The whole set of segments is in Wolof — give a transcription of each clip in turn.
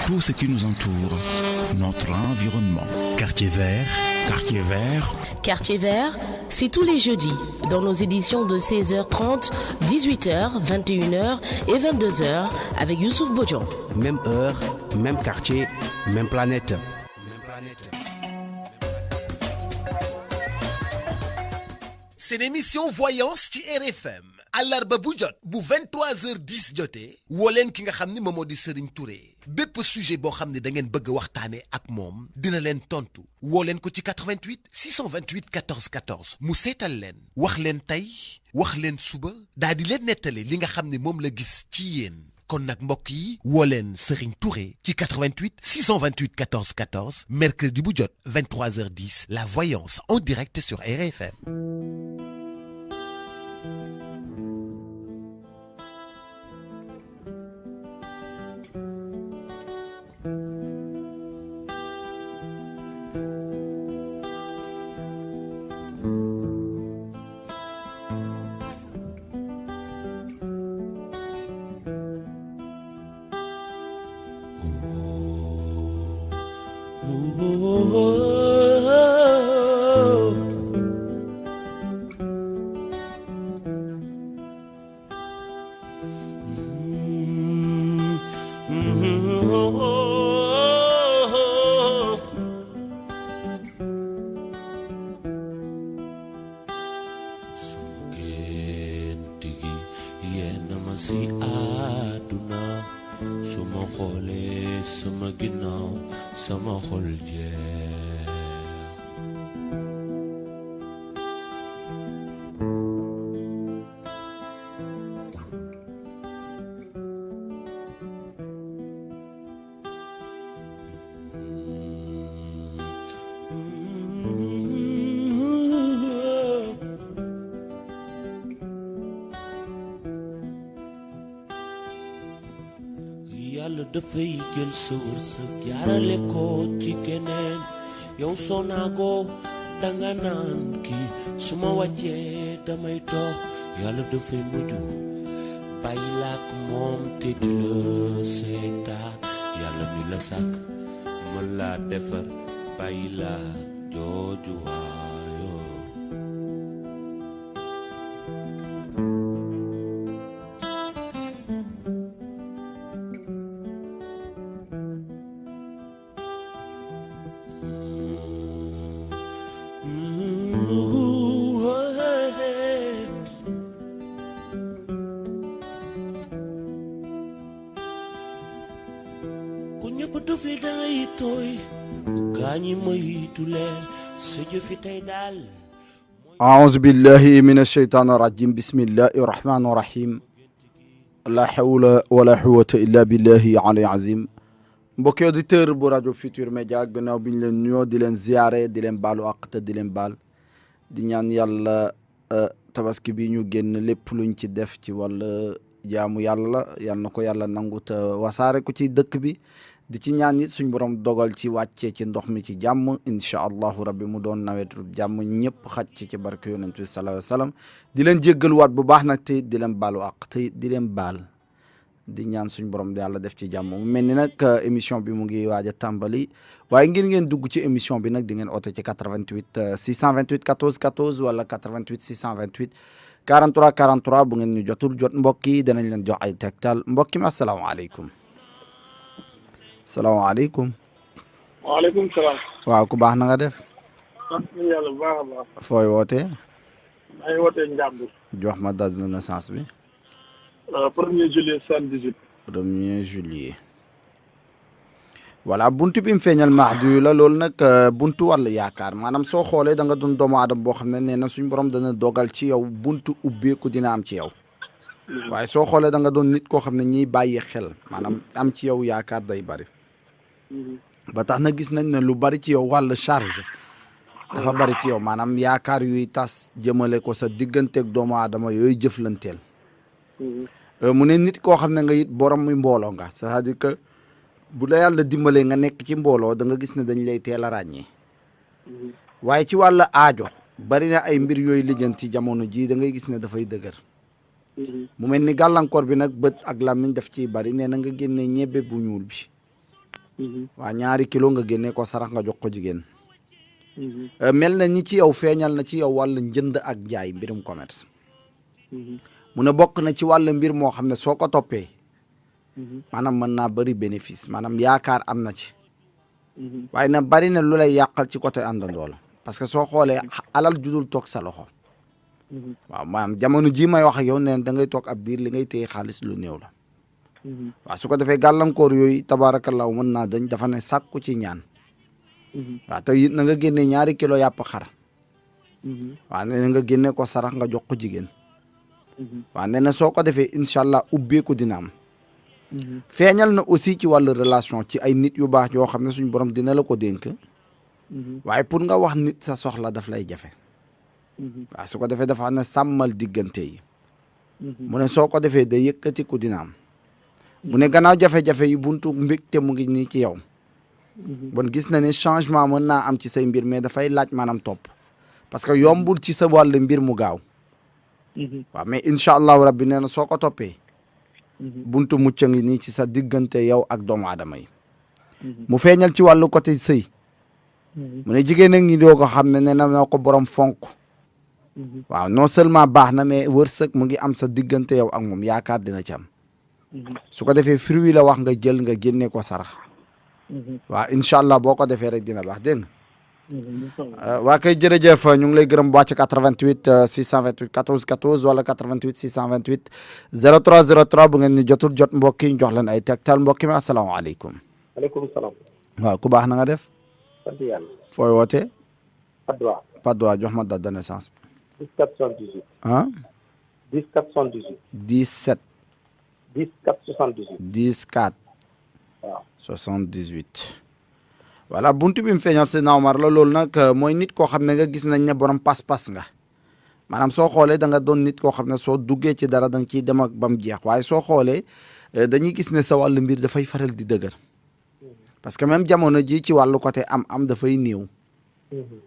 tout ce qui nous entoure, notre environnement. Quartier vert. Quartier vert. Quartier vert, c'est tous les jeudis dans nos éditions de 16h30, 18h, 21h et 22h avec Youssouf Bodjon. Même heure, même quartier, même planète. C'est une émission voyance ci RFM àllarba bu jot bu 23h10 jotee woo leen ki nga xam ni moom moo di Serigne Touré bépp sujet boo xam ne da ngeen bëgg waxtaane ak moom dina leen tontu woo leen ko ci 88 628 14 14 mu seetal leen wax leen tey wax leen suba daa di leen nettali li nga xam ne moom la gis ci yéen kon nag mbokk yi woo leen Serigne Touré ci 88 628 14 14 mercredi bu jot 23h10 la voyance en direct sur RFM. dafay jël sa wërsëg jaarale ko ci keneen yow soo naagoo danga naan kii su ma wàccee damay toog yàlla dafay mujj bàyyi la ak moom te di la seetaan yàlla mi la sàkk mën laa defar bàyyi la jooju waayoo أعوذ بالله من الشيطان الرجيم بسم الله الرحمن الرحيم لا حول ولا قوة إلا بالله العلي العظيم mbokki auditeur bu rajo Futur Média gannaaw bi ñu leen nuyoo di leen ziyaare di leen baalu àq te di leen baal di ñaan yàlla tabaski bi ñu génn lépp luñ ci def ci wàll jaamu yàlla yal na ko yàlla nangu te wasaare ko ci dëkk bi di ci ñaan it suñ borom dogal ci wàccee ci ndox mi ci jàmm incha allahu rabbi mu doon nawetu jàmm ñëpp xaj ci barke yonent bi sallallahu alayhi wa sallam di leen jéggaluwaat bu baax nag te di leen baalu àq te di leen baal di ñaan suñ borom yàlla def ci jàmm mu mel ni nag émission bi mu ngi waaj a tàmbali waaye ngeen dugg ci émission bi nag di ngeen oote ci 88 628 14 14 wala 88 628 43 43 bu ngeen ñu jotul jot mbokk yi danañ leen jox ay tegtal mbokk mi asalaamaaleykum. salaamaaleykum. waaleykum salaam. waaw ku baax na nga def. sant yàlla bu baax a baax. fooy wootee. maa ngi wootee Njàmbur. jox ma date de naissance bi. 1er juillet 78. 1er juillet. voilà buntu bi mu feeñal Mahdi la loolu nag buntu wàll yaakaar maanaam soo xoolee da nga doon doomu aadama boo xam ne nee na suñu borom dana dogal ci yow buntu ubbeeku dina am ci yow. waaye soo xoolee da nga doon nit koo xam ne ñiy bàyyi xel maanaam am ci yow yaakaar day bari. ba tax na gis nañ ne lu bari ci yow wàll charge dafa bari ci yow maanaam yaakaar yuy tas jëmale ko sa digganteeg doomu aadama yooyu jëflanteel. mu ne nit koo xam ne nga it borom muy mbooloo nga c'est-à-dire que bu la yàlla dimbalee nga nekk ci mbooloo da nga gis ne dañ lay teel a ràññee. waaye ci wàll aajo bari na ay mbir yooyu lijjanti jamono jii da ngay gis ne dafay dëgër. mu mel ni gàllankoor bi nag bët ak làmmiñ daf ciy bari nee na nga génne ñebbe bu ñuul bi. waa 2 kilo nga génne ko sarax nga jox ko jigéen. mel na ni ci yow feeñal na ci yow wàllu njënd ak jaay mbirum commerce. mu ne bokk na ci wàllu mbir moo xam ne soo ko toppee. maanaam mën naa bëri bénéfice maanaam yaakaar am na ci. waaye na bari na lu lay yàqal ci côté àndandoo la parce que soo xoolee alal judul toog sa loxo. waaw maanaam jamono jii may wax ak yow nee da ngay toog ab diir li ngay téye xaalis lu néew la. waaw su ko defee gàllankoor yooyu tabaarakallaahu mën naa dañ dafa ne sàkku ci ñaan. waaw te it na nga génne 2 kilo yàpp xar. waaw nee na nga génne ko sarax nga jox ko jigéen. waaw nee na soo ko defee incha allah ubbeeku dina am. feeñal na aussi ci wàllu relation ci ay nit yu baax yoo xam ne suñu borom dina la ko dénk. waaye pour nga wax nit sa soxla daf lay jafe. waaw su ko defee dafa ne sàmmal diggante yi. mu ne soo ko defee day yëkkatiku dina am. mu ne gannaaw jafe-jafe yi buntu mbégte mu ngi nii ci yow. bon gis na ne changement mën naa am ci say mbir mais dafay laaj maanaam topp parce que yombul ci sa wàllu mbir mu gaaw. waaw mais incha allahu rabbi nee na soo ko toppee. buntu mucc ngi nii ci sa diggante yow ak doomu aadama yi. mu feeñal ci wàllu côté sëy. mu ne jigéen a ngi doo ko xam ne nee na noo ko borom fonk. waaw non seulement baax na mais wërsëg mu ngi am sa diggante yow ak moom yaakaar dina ci am. su ko defee fruit la wax nga jël nga génne ko sarax. waaw incha allah boo ko defee rek dina baax dégg nga. waa kay jërëjëf ñu ngi lay gërëm bu wàcc 88 628 14 14 wala 88 628 03 03 bu ngeen ni jotul jot mbokk yi ñu jox leen ay tegtal mbokk mi asalaamaaleykum. maaleykum salaam. waaw ku baax na nga def. sant yàlla. fooy wootee. Padois. Padois jox ma date de naissance bi. 1478. ah. 1478. 17. 1478. 14. waaw 78. voilà buntu bi mu feeñal si Omar la loolu nag mooy nit koo xam ne nga gis nañ ne borom pas-pas nga maanaam soo xoolee da nga doon nit koo xam ne soo duggee ci dara da nga ciy dem ak ba mu jeex waaye soo xoolee dañuy gis ne sa wàllu mbir dafay faral di dëgër parce que même jamono ji ci wàllu côté am dafay néew.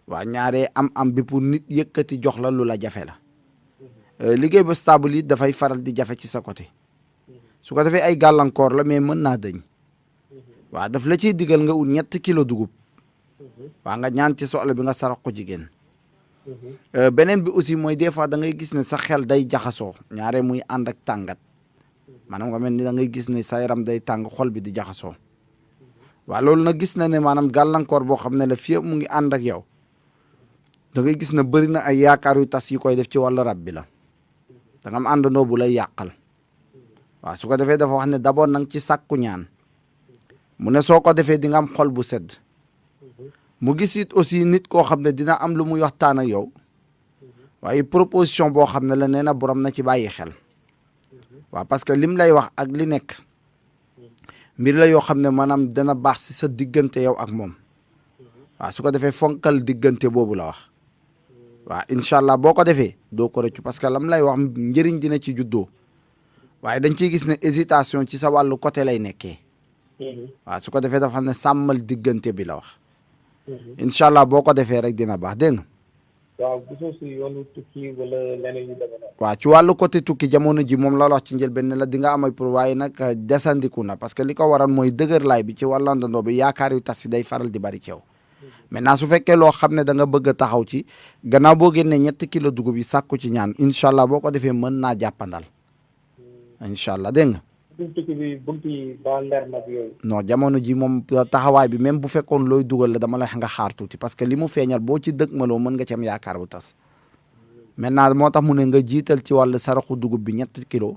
waa ñaaree am bi pour nit yëkkati jox la lu la jafe la. liggéey ba stable yi dafay faral di jafe ci sa côté su ko defee ay gàllankoor la mais mën naa dëñ. waaw daf la ciy digal nga ut 3 kilo dugub. waa nga ñaan ci soxla bi nga sarax ko jigéen. beneen bi aussi mooy des fois da ngay gis ne sa xel day jaxasoo ñaare muy ànd ak tàngat maanaam nga mel ni da ngay gis ne sa yaram day tàng xol bi di jaxasoo. waaw loolu nag gis na ne maanaam gàllankoor boo xam ne la fii mu ngi ànd ak yow da ngay gis ne bëri na ay yaakaar yu tas yi koy def ci wàllu rab bi la da nga am àndandoo bu lay yàqal. waaw su ko defee dafa wax ne d'abord na nga ci sàkku ñaan. mu ne soo ko defee di nga am xol bu sedd. mu gis it aussi nit koo xam ne dina am lu muy waxtaan ak yow. waaye proposition boo xam ne la nee na borom na ci bàyyi xel. waaw parce que lim lay wax ak li nekk. mbir la yoo xam ne maanaam dana baax si sa diggante yow ak moom. waaw su ko defee fonkal diggante boobu la wax. waaw incha allah boo ko defee doo ko rëccu parce que lam lay wax njëriñ dina ci juddoo. waaye dañ ciy gis ne hésitation ci sa wàllu côté lay nekkee. waaw su ko defee dafa xam ne sàmmal diggante bi la wax. incha allah boo ko defee rek dina baax dégg nga. waaw gisoo si yoonu tukki wala leneen yu demee noonu. waaw ci wàllu côté tukki jamono ji moom la wax ci njëlbeen ne la di nga am ay pour waaye nag desandiku na parce que li ko waral mooy dëgër laay bi ci wàllu àndandoo bi yaakaar yu tas si day faral di bari ci yow. maintenant su fekkee loo xam ne da nga bëgg a taxaw ci gannaaw boo génnee 3 kilo dugub yi sàkku ci ñaan incha allah boo ko defee mën naa jàppandal. incha allah dégg nga. tukki bi buntu yi ba leer nag yooyu. non jamono ji moom taxawaay bi même bu fekkoon looy dugal la dama la nga xaar tuuti parce que li mu feeñal boo ci dëgg maloo mën nga ci am yaakaar bu tas. maintenant moo tax mu ne nga jiital ci wàllu saraxu dugub bi 3 kilo.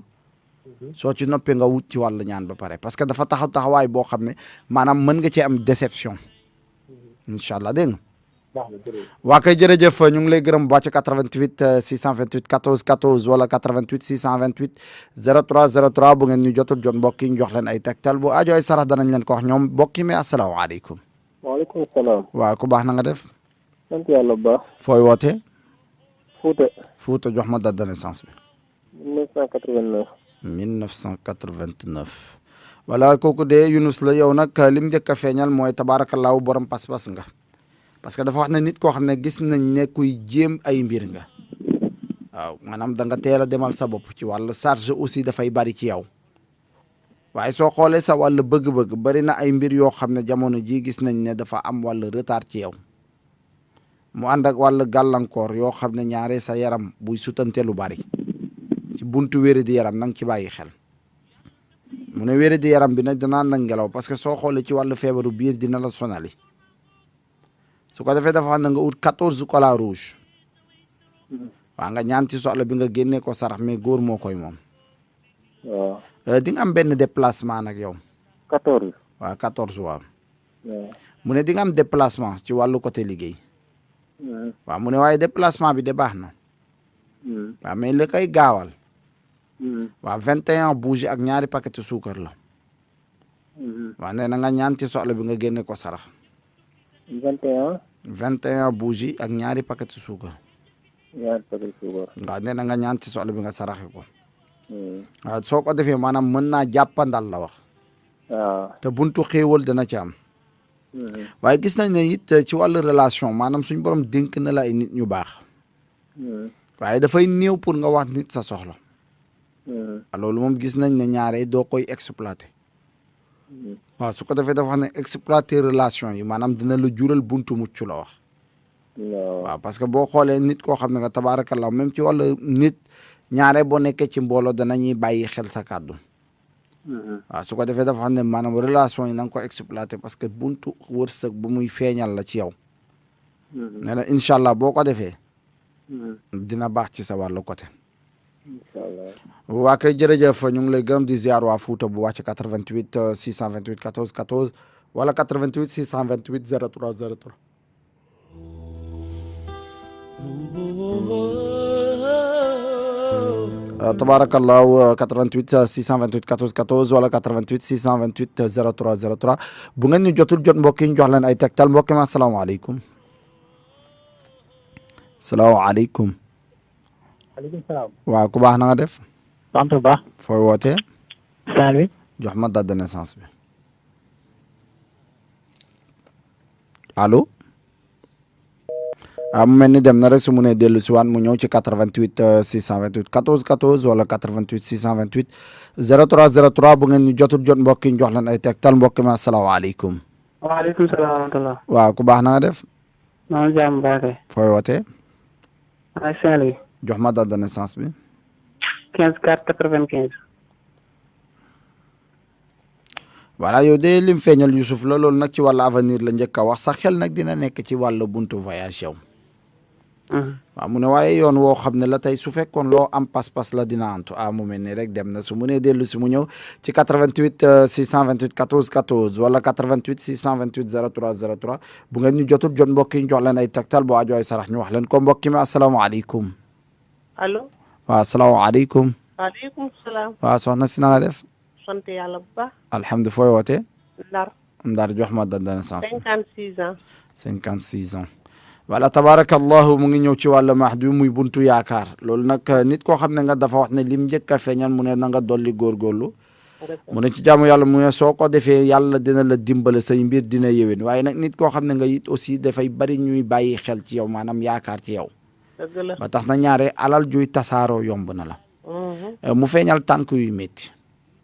soo ci noppee nga wut ci wàllu ñaan ba pare parce que dafa taxawaay boo xam ne maanaam mën nga ci am déception. incha allah dégg nga. waa kay jërëjëf ñu ngi lay gërëm bu baax ci 88 628 14 14 wala 88 628 03 03 bu ngeen ñu jotul jot mbokk yi ñu jox leen ay tegtal bu aajo ay sarax danañ leen ko wax ñoom mbokk yi mais asalaamaaleykum. waaleykum salaam. waaw ku baax na nga def. sant yàlla bu baax. fooy wootee. Fouta. Fouta jox ma date de naissance bi. 1989. 1989. voilà kooku de Yunus la yow nag lim njëkk a feeñal mooy tabaarakallaahu borom pas-pas nga. parce que dafa wax ne nit koo xam ne gis nañ ne kuy jéem ay mbir nga waaw maanaam da nga teel a demal sa bopp ci wàllu charge aussi dafay bari ci yow waaye soo xoolee sa wàllu bëgg-bëgg bari na ay mbir yoo xam ne jamono ji gis nañ ne dafa am wàllu retard ci yow mu ànd ak wàllu gàllankoor yoo xam ne ñaare sa yaram buy sutante lu bari ci buntu wéri di yaram nang ci bàyyi xel mu ne wéri di yaram bi nag danaa nag ngelaw parce que soo xoolee ci wàllu feebaru biir dina la sonali su ko defee dafa xam ne nga ut 14 cola rouge waa nga ñaan ci soxla bi nga génnee ko sarax mais góor moo koy moom waaw di nga am benn déplacement nag yow 14 waaw 14 waaw waaw mu ne di nga am déplacement ci wàllu côté liggéey waaw mu ne waaye déplacement bi de baax na waaw mais li koy gaawal waaw 21 bougie ak ñaari paquet suukar la waaw nee na nga ñaan ci soxla bi nga génne ko sarax 21 bougie ak ñaari paquet suukar waaw nee na nga ñaan ci soxla bi nga saraxe ko waaw soo ko defee maanaam mën naa jàppandal la wax te buntu xéewal dana ci am waaye gis nañ ne it ci wàllu relation maanaam suñ borom dénk na la ay nit ñu baax waaye dafay néew pour nga wax nit sa soxla loolu moom gis nañ ne ñaare doo koy exploité waaw su ko defee dafa wax ne exploité relation yi maanaam dina la jural buntu mucc la wax waaw parce que boo xoolee nit koo xam ne nga tabaarakallah même ci wàllu nit ñaare boo nekkee ci mbooloo danañuy bàyyi xel sa kàddu waaw su ko defee dafa xam ne maanaam relation yi na nga ko exploité parce que buntu wërsëg bu muy feeñal la ci yow nee na incha allah boo ko defee dina baax ci sa wàllu côté waa kay jërëjëf ñu ngi lay gërëm di ziar waa Fouta bu wàcc 88 628 14 14 wala 88 628 03 03 tabarakallahu 88 628 14 14 wala 88 628 03 03 bu ngeen ñu jotul jot mbokk yi ñu jox leen ay tegtal mbokk mi asalaamaaleykum salaamaaleykum aleykum salaam. waaw ku baax na nga def sant bu baax. fooy wootee Saint-Louis. jox ma date de naissance bi allo mu mel ni dem na rek su mu ne dellu si waan mu ñëw ci 88 628 14 14 wala 88 628 03 03 bu ngeen ñu jotul jot mbokk yi ñu jox leen ay tegtal mbokk mi asalaamaaleykum. waaleykum salaam wa rahmatulah. waaw ku baax na nga def. maa ngi jàmm baax kay. fooy wootee. maa ngi Saint-Louis. jox ma date de naissance bi. 15/4/95. voilà yow de lim feeñal Youssouf la loolu nag ci wàllu avenir la njëkk a wax sa xel nag dina nekk ci wàllu buntu voyage yow. waaw mu ne waaye yoon woo xam ne la tey su fekkoon loo am pas-pas la dina antu mu mel ni rek dem na su mu nee dellu si mu ñëw ci 88 628 14 14 wala 88 628 03 03 bu ngeen ñu jotul jot mbokk yi ñu jox leen ay tegtal bu aajo ay sarax ñu wax leen ko mbokk mi asalaamaaleykum. allo. waaw asalaamaaleykum. waaleykum salaam. waaw soxna si na nga def. sant yàlla bu baax. alhamdulilah fooy wootee. Ndar. Ndar jox ma date de naissance. 56 ans. 56 ans. voilà tabarakallahu mu ngi ñëw ci wàllu mahdu muy buntu yaakaar loolu nag nit koo xam ne nga dafa wax ne lim njëkk a feeñal mu ne na nga dolli góorgóorlu mu ne ci jaamu yàlla mu ne soo ko defee yàlla dina la dimbale say mbir dina yéwén waaye nag nit koo xam ne nga it aussi dafay bari ñuy bàyyi xel ci yow maanaam yaakaar ci yow dëgg la ba tax na ñaare alal juy tasaaroo yomb na la mu feeñal tànk yuy métti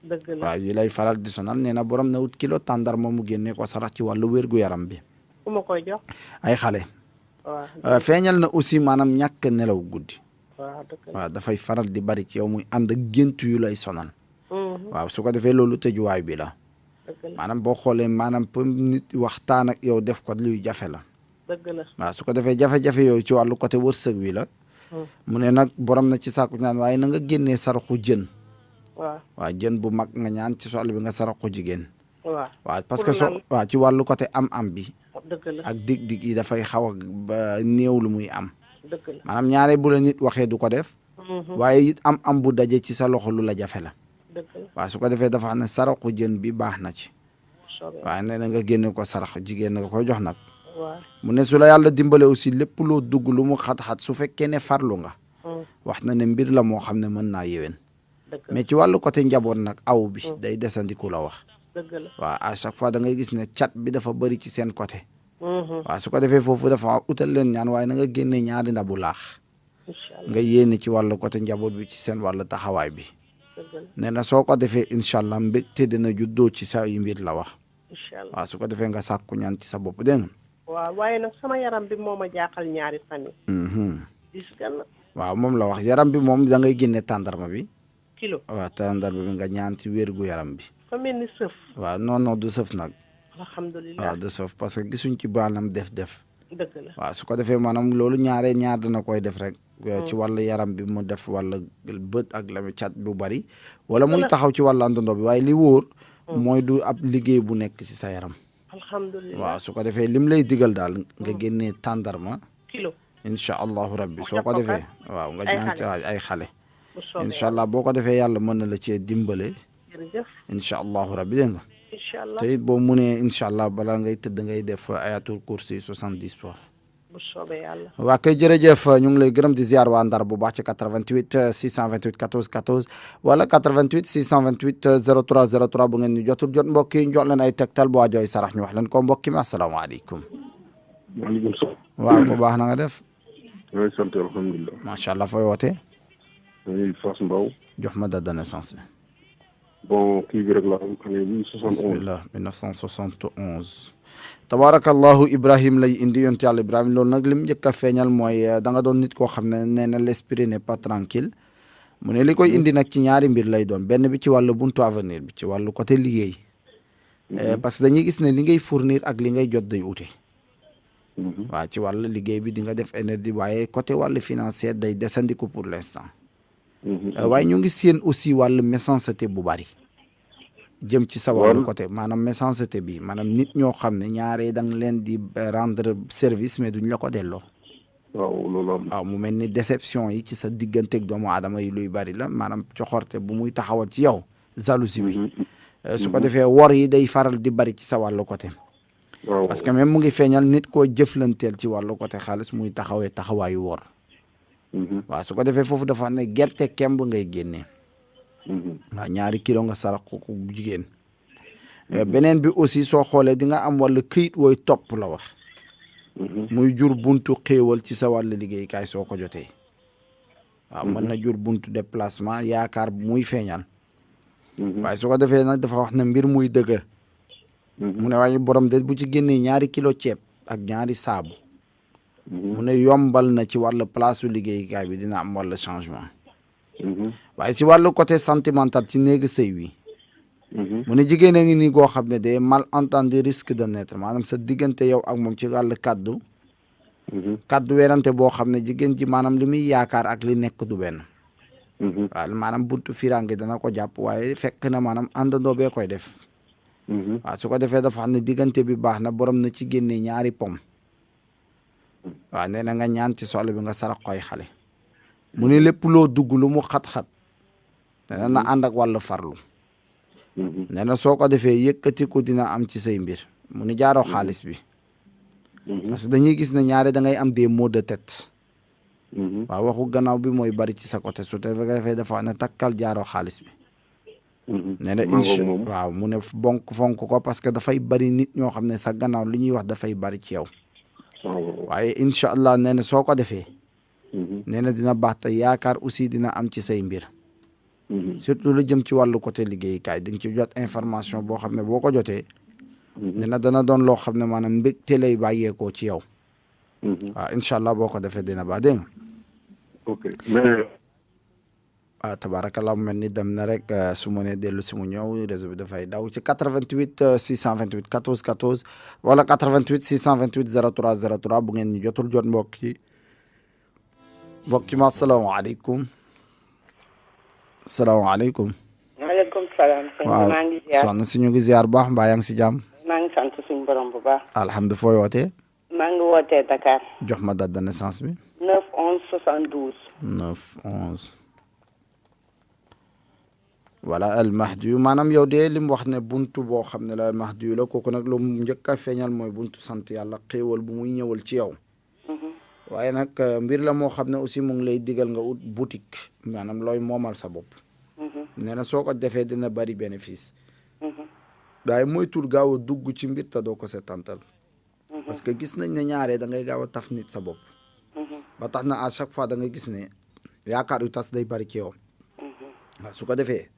dëgg la waaw yi lay faral di sonal nee na borom na wut kilo tàndarma mu génne ko sarax ci wàllu wér-gu-yaram bi ku ma koy jox ay xale waaw feeñal na aussi maanaam ñàkk nelaw guddi waaw dëgg la waaw dafay faral di bari ci yow muy ànd ak gént yu lay sonal waaw su ko defee loolu tëjuwaay bi la dëgg la maanaam boo xoolee maanaam pour nit waxtaan ak yow def ko luy jafe la dëgg la waaw su ko defee jafe-jafe yooyu ci wàllu côté wërsëg wi la mu ne nag borom na ci sàkku ñaan waaye na nga génnee saraxu jën waaw jën bu mag nga ñaan ci soxla bi nga saraxu jigéen waaw parce que waaw ci wàllu côté am bi dëgg la ak dig-dig yi dafay xaw a ba néew lu muy am dëgg la maanaam ñaare bu la nit waxee du ko def waaye it am bu daje ci sa loxo lu la jafe la dëgg la waaw su ko defee dafa xam ne saraxu jën bi baax na ci waaye nee na nga génne ko sarax jigéen nga koy jox nag mu ne su la yàlla dimbale aussi lépp loo dugg lu mu xat-xat su fekkee ne farlu nga wax na ne mbir la moo xam ne mën naa yéwén mais ci wàllu côté njaboot nag aw bi day desandiku la wax dëgg la waaw à chaque fois da ngay gis ne cat bi dafa bëri ci seen côté waaw su ko defee foofu dafa utal leen ñaan waaye na nga génne ñaari ndabu laax nga yéene ci wàllu côté njaboot bi ci seen wàllu taxawaay bi nee na soo ko defee incha allah mbégte dina juddoo ci sa mbir la wax. incha allah waaw su ko defee nga sàkku ñaan ci sa bopp dégg nga. waaw waaye nag sama yaram bi moo ma jaaxal ñaari fan yi. gis nga. waaw moom la wax yaram bi moom da ngay génne tàndarma bi. kilo. waaw tàndarma bi nga ñaan ci wérgu yaram bi. fa mel ni sëf. waaw non du sëf nag. alhamdulilah waaw du sëf parce que gisuñ ci baanam def. dëgg la waaw su ko defee maanaam loolu ñaar dana koy def rek. ci wàllu yaram bi mu def wala bët ak la cat bu bari. wala muy taxaw ci wàllu àndandoo bi waaye li wóor. mooy du ab liggéey bu nekk ci sa yaram. alhamdulilah waaw su ko defee lim lay digal daal nga génnee tàndarma. kilo. incha allahu rabbi soo ko defee. waaw nga ñaan ci ay xale. incha allah boo ko defee yàlla mën na la cee dimbale. jërëjëf. incha allahu rabbi dégg nga. incha allah te it boo munee incha allah balaa ngay tëdd ngay def ayatul kursi 70 fois. bu soobee yàlla. waa kay jërëjëf ñu ngi lay gërëm di ziar waa Ndar bu baax ci 88 628 14 14 wala 88 628 03 03 bu ngeen ñu jotul jot mbokk yi ñu jox leen ay tegtal bu waajooy sarax ñu wax leen ko mbokki mi asalaamaaleykum. maaleykum salaam. waaw ko baax na nga def. maa ngi sant alhamdulilah. macha allah fooy wootee. maa ngi Fass Mbaw. jox ma date de naissance bi. bon kii bi rek la année 1971. bismillah 1971. tabaarakallahu Ibrahim lay indi yonent yàlla Ibrahim loolu nag lim njëkk a feeñal mooy da nga doon nit koo xam ne nee na l'esprit n'est pas tranquille mu ne li koy indi nag ci ñaari mbir lay doon benn bi ci wàllu buntu avenir bi ci wàllu côté liggéey. parce que dañuy gis ne li ngay fournir ak li ngay jot day ute. waaw ci wàllu liggéey bi di nga def énergie waaye côté wàllu financier day desandiku pour l'instant. waaye ñu ngi seen aussi wàllu méchanceté bu bari. jëm ci sa wàllu côté maanaam méchanceté bi maanaam nit ñoo xam ne ñaaree da nga leen di rendre service mais duñ la ko delloo. waaw mu mel ni déception yi ci sa digganteeg doomu aadama yi luy bari la maanaam coxorte bu muy taxawal ci yow jalousie bi. su ko defee wor yi day faral di bari ci sa wàllu côté. parce que même mu ngi feeñal nit koo jëflanteel ci wàllu côté xaalis muy taxawee taxawaayu wor. waaw su ko defee foofu dafa ne gerte kemb ngay génnee. waaw 2 kilo nga sarax ko ku jigéen. beneen bi aussi soo xoolee di nga am wàllu këyit wooy topp la wax. muy jur buntu xéewal ci sa wàllu liggéeykaay soo ko jotee. waaw mën na jur buntu déplacement yaakaar bu muy feeñal. waaye su ko defee nag dafa wax ne mbir muy dëgër. mu ne waaye borom de bu ci génnee 2 kilo ceeb ak 2 saabu. mu ne yombal na ci wàllu place su liggéeykaay bi dina am wàllu changement. waaye ci wàllu côté sentimental ci néegi sëy wi. mu ne jigéen a ngi nii goo xam ne de malentendu risque de naître maanaam sa diggante yow ak moom ci wàllu kaddu. kaddu werante boo xam ne jigéen ji maanaam li muy yaakaar ak li nekk du benn. waaw maanaam buntu firange dana ko jàpp waaye fekk na maanaam àndandoo bee koy def. waaw su ko defee dafa xam ne diggante bi baax na borom na ci génne 2 pom. waaw nee na nga ñaan ci soxla bi nga sarax koy xale. mu ne lépp loo dugg lu mu xat-xat. nee na ànd ak wàllu farlu. nee na soo ko defee yëkkati ko dina am ci say mbir mu ne jaaroo xaalis bi. parce que dañuy gis ne ñaare da ngay am des maux de tête. waaw waxu gannaaw bi mooy bari ci sa côté su defee dafa ne takkal jaaroo xaalis bi. nee na waaw mu ne fonk ko parce que dafay bari nit ñoo xam ne sa gannaaw li ñuy wax dafay bari ci yow. waaye incha allah nee na soo ko defee. nee na dina baax te yaakaar aussi dina am ci say mbir. surtout lu jëm ci wàllu côté liggéeykaay di nga ci jot information boo xam ne boo ko jotee. nee na dana doon loo xam ne maanaam mbégte lay bàyyeekoo ci yow. waaw incha allah boo ko defee dina baax dégg nga. ok mais. waaw tabaarakallah mu mel ni dem na rek su ma nee dellu si mu ñëw réseau bi dafay daw ci 88 628 14 14 wala 88 628 03 03 bu ngeen ñu jotul jot mbokk yi. mbokk yi ma asalaamaaleykum. asalaamaaleykum. maaleykum salaam. waaw maa ngi ziar soxna si ñu ngi ziar bu baax mbaa yaa ngi si jàmm. maa ngi sant suñu borom bu baax. alhamdulilah fooy wootee. maa ngi wootee Dakar. jox ma date de naissance bi. 9/11/72. 9/11. voilà al mahdi yu maanaam yow de li mu wax ne buntu boo xam ne la al mahdi yu la kooku nag lu mu njëkk a feeñal mooy buntu sant yàlla xéewal bu muy ñëwal ci yow. waaye nag mbir la moo xam ne aussi mu ngi lay digal nga ut boutique maanaam looy moomal sa bopp. nee na soo ko defee dina bari bénéfice. waaye moytul gaaw a dugg ci mbir te doo ko seetantal. parce que gis nañ ne ñaaree da ngay gaaw a taf nit sa bopp. ba tax na à chaque fois da ngay gis ne yaakaar yu tas day bari ci yow. waaw su ko defee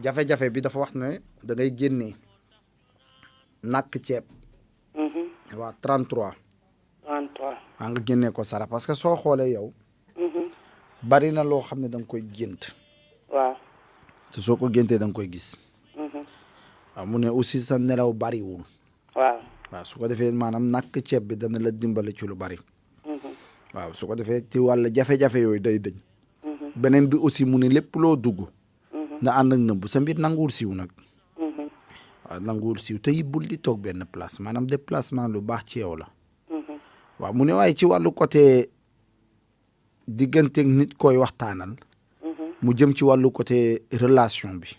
jafe-jafe bi dafa wax ne da ngay génnee nakk ceeb waaw 33 waa nga génnee ko sarax parce que soo xoolee yow bari na loo xam ne da nga koy gént waaw te soo ko géntee da nga koy gis waaw mu ne aussi sa nelaw bariwul waaw su ko defee maanaam nakk ceeb bi dana la dimbale ci lu bari waaw su ko defee ci wàll jafe-jafe yooyu day dëñ beneen bi aussi mu ne lépp loo dugg nga ànd ak nëbb sa mbir nanguwul siiw nag waaw nanguwul siiw te yi bul di toog benn place maanaam déplacement lu baax ci yow la waaw mu ne waaye ci wàllu côté digganteeg nit koy waxtaanal mu jëm ci wàllu côté relation bi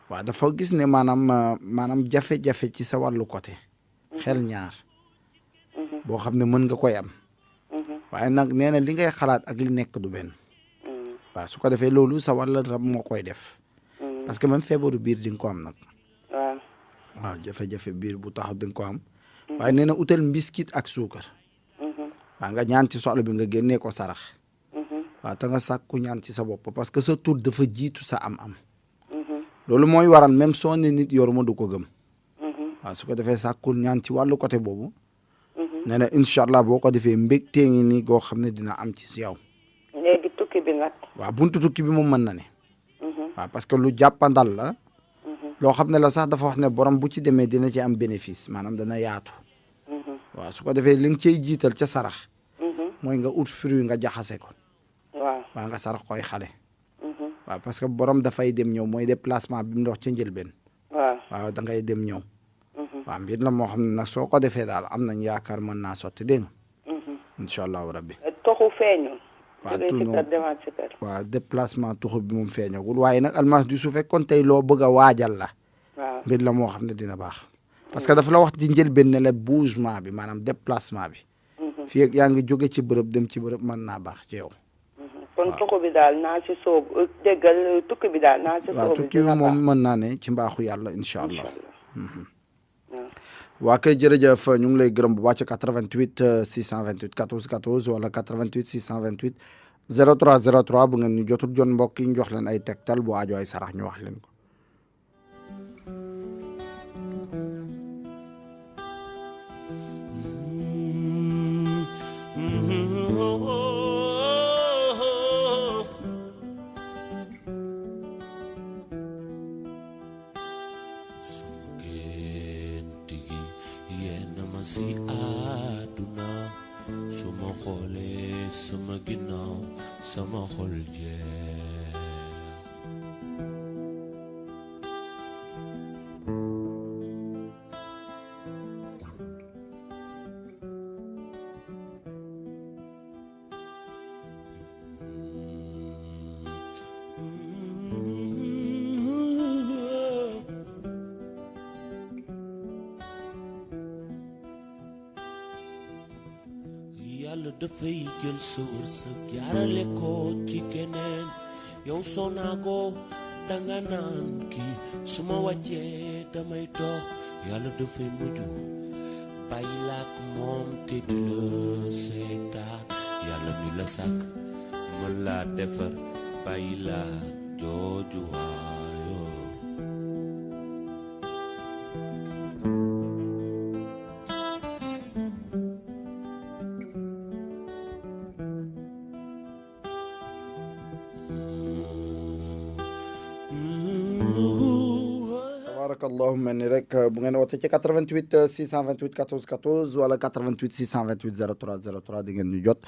waaw dafa gis ne maanaam jafe-jafe ci sa wàllu côté xel ñaar boo xam ne mën nga koy am waaye nag nee na li ngay xalaat ak li nekk du benn waaw su ko defee loolu sa wàll rab moo koy def parce que même feebaru biir di nga ko am nag waaw jafe-jafe biir bu taxaw di nga ko am waaye nee na utal mbiskit ak suukar waaw nga ñaan ci soxla bi nga génnee ko sarax waaw te nga sàkku ñaan ci sa bopp parce que sa tur dafa jiitu sa am-am loolu mooy waral même soo ne nit yoruma du ko gëm waaw su ko defee sàkkul ñaan ci wàllu côté boobu nee na incha allah boo ko defee mbégtee ngi nii goo xam ne dina am ci si yow. léegi tukki bi nag. waaw buntu tukki bi moom mën na ne. waaw parce que lu jàppandal la. loo xam ne la sax dafa wax ne borom bu ci demee dina ci am bénéfice maanaam dana yaatu. waaw su ko defee li nga cey jiital ca sarax. mooy nga ut fruit nga jaxase ko. waaw nga sarax koy xale. waaw parce que borom dafay dem ñëw mooy déplacement bi mu dox ca njëlbeen. waaw da ngay dem ñëw. waaw mbir la moo xam ne nag soo ko defee daal am nañ yaakaar mën naa sotti dégg nga. incha allahu rabbi. toxu feeñul. waaw déplacement tuxu bi moom feeñagul waaye nag almas du su fekkoon tey loo bëgg a waajal la. mbir la moo xam ne dina baax. parce que dafa la wax ci njëlbeen ne la bougement bi maanaam déplacement bi. fii ak yaa ngi jóge ci bërëb dem ci bërëb mën naa baax ci yow. kon tukki bi daal naa ci soobu déggal tukki bi daal naa ci soobu. waaw tukki bi moom mën naa ne ci mbaaxu yàlla incha allah. waa kay jërëjëf ñu ngi lay gërëm bu baax ci 88 628 14 14 wala 88 628 03 03 bu ngeen ñu jotul jon mbokk yi ñu jox leen ay tegtal bu aajo ay sarax ñu wax leen ko. si àdduna su ma xoolee sama ginnaaw sama xol jeex yàlla dafay jël sa wërsëg jaarale ko ci keneen yow soo naagoo danga naan kii su ma wàccee damay toog yàlla dafay mujj bàyyi laak moom te di la seetaan yàlla mi la sàkk mën laa defar bàyyi laa jooju waayoo tabarakallahu mel ni rek bu ngeen wootee ci 88 628 14 14 wala 88 628 03 03 di ngeen ñu jot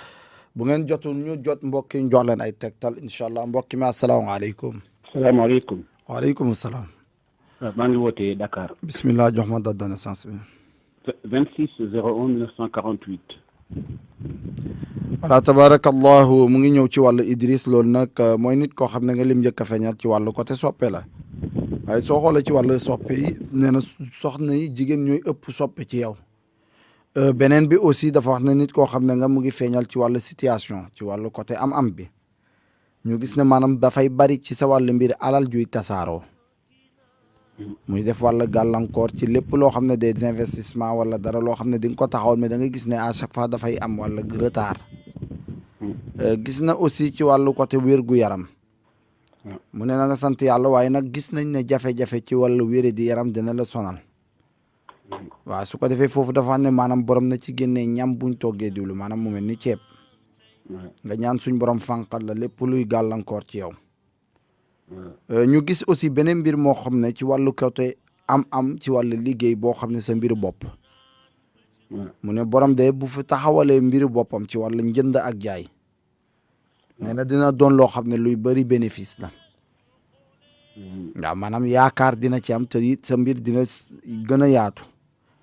bu ngeen jotul ñu jot mbokk yi ñu jox leen ay tegtal incha allah mbokk mi asalaamaaleykum. salaamaaleykum. waaleykum salaam. maa ngi wootee Dakar. bismillah jox ma date de naissance bi. 26 01 1948. voilà tabarakallahu mu ngi ñëw ci wàllu Idriss loolu nag mooy nit koo xam ne nga lim njëkk a feeñal ci wàllu côté soppe la waaye soo xoolee ci wàllu soppe yi nee na soxna yi jigéen ñooy ëpp soppe ci yow beneen bi aussi dafa wax ne nit koo xam ne nga mu ngi feeñal ci wàllu situation ci wàllu côté am bi ñu gis ne maanaam dafay bari ci sa wàllu mbir alal juy tasaaroo muy def wàllu gàllankoor ci lépp loo xam ne des investissements wala dara loo xam ne di nga ko taxawal mais da nga gis ne à chaque fois dafay am wàllu retard gis na aussi ci wàllu côté wér gu yaram mu ne na nga sant yàlla waaye nag gis nañ ne jafe-jafe ci wàllu wéré di yaram dina la sonal waaw su ko defee foofu dafa ne maanaam borom na ci génnee ñam buñ toggee diwlu maanaam mu mel ni ceeb nga ñaan suñ borom fànqal la lépp luy gàllankoor ci yow ñu gis aussi beneen mbir moo xam ne ci wàllu côté am ci wàllu liggéey boo xam ne sa mbiru bopp mu ne borom de bu fi taxawalee mbiru boppam ci wàllu njënd ak jaay nee na dina doon loo xam ne luy bëri bénéfice la waaw maanaam yaakaar dina ci am te it sa mbir dina gën a yaatu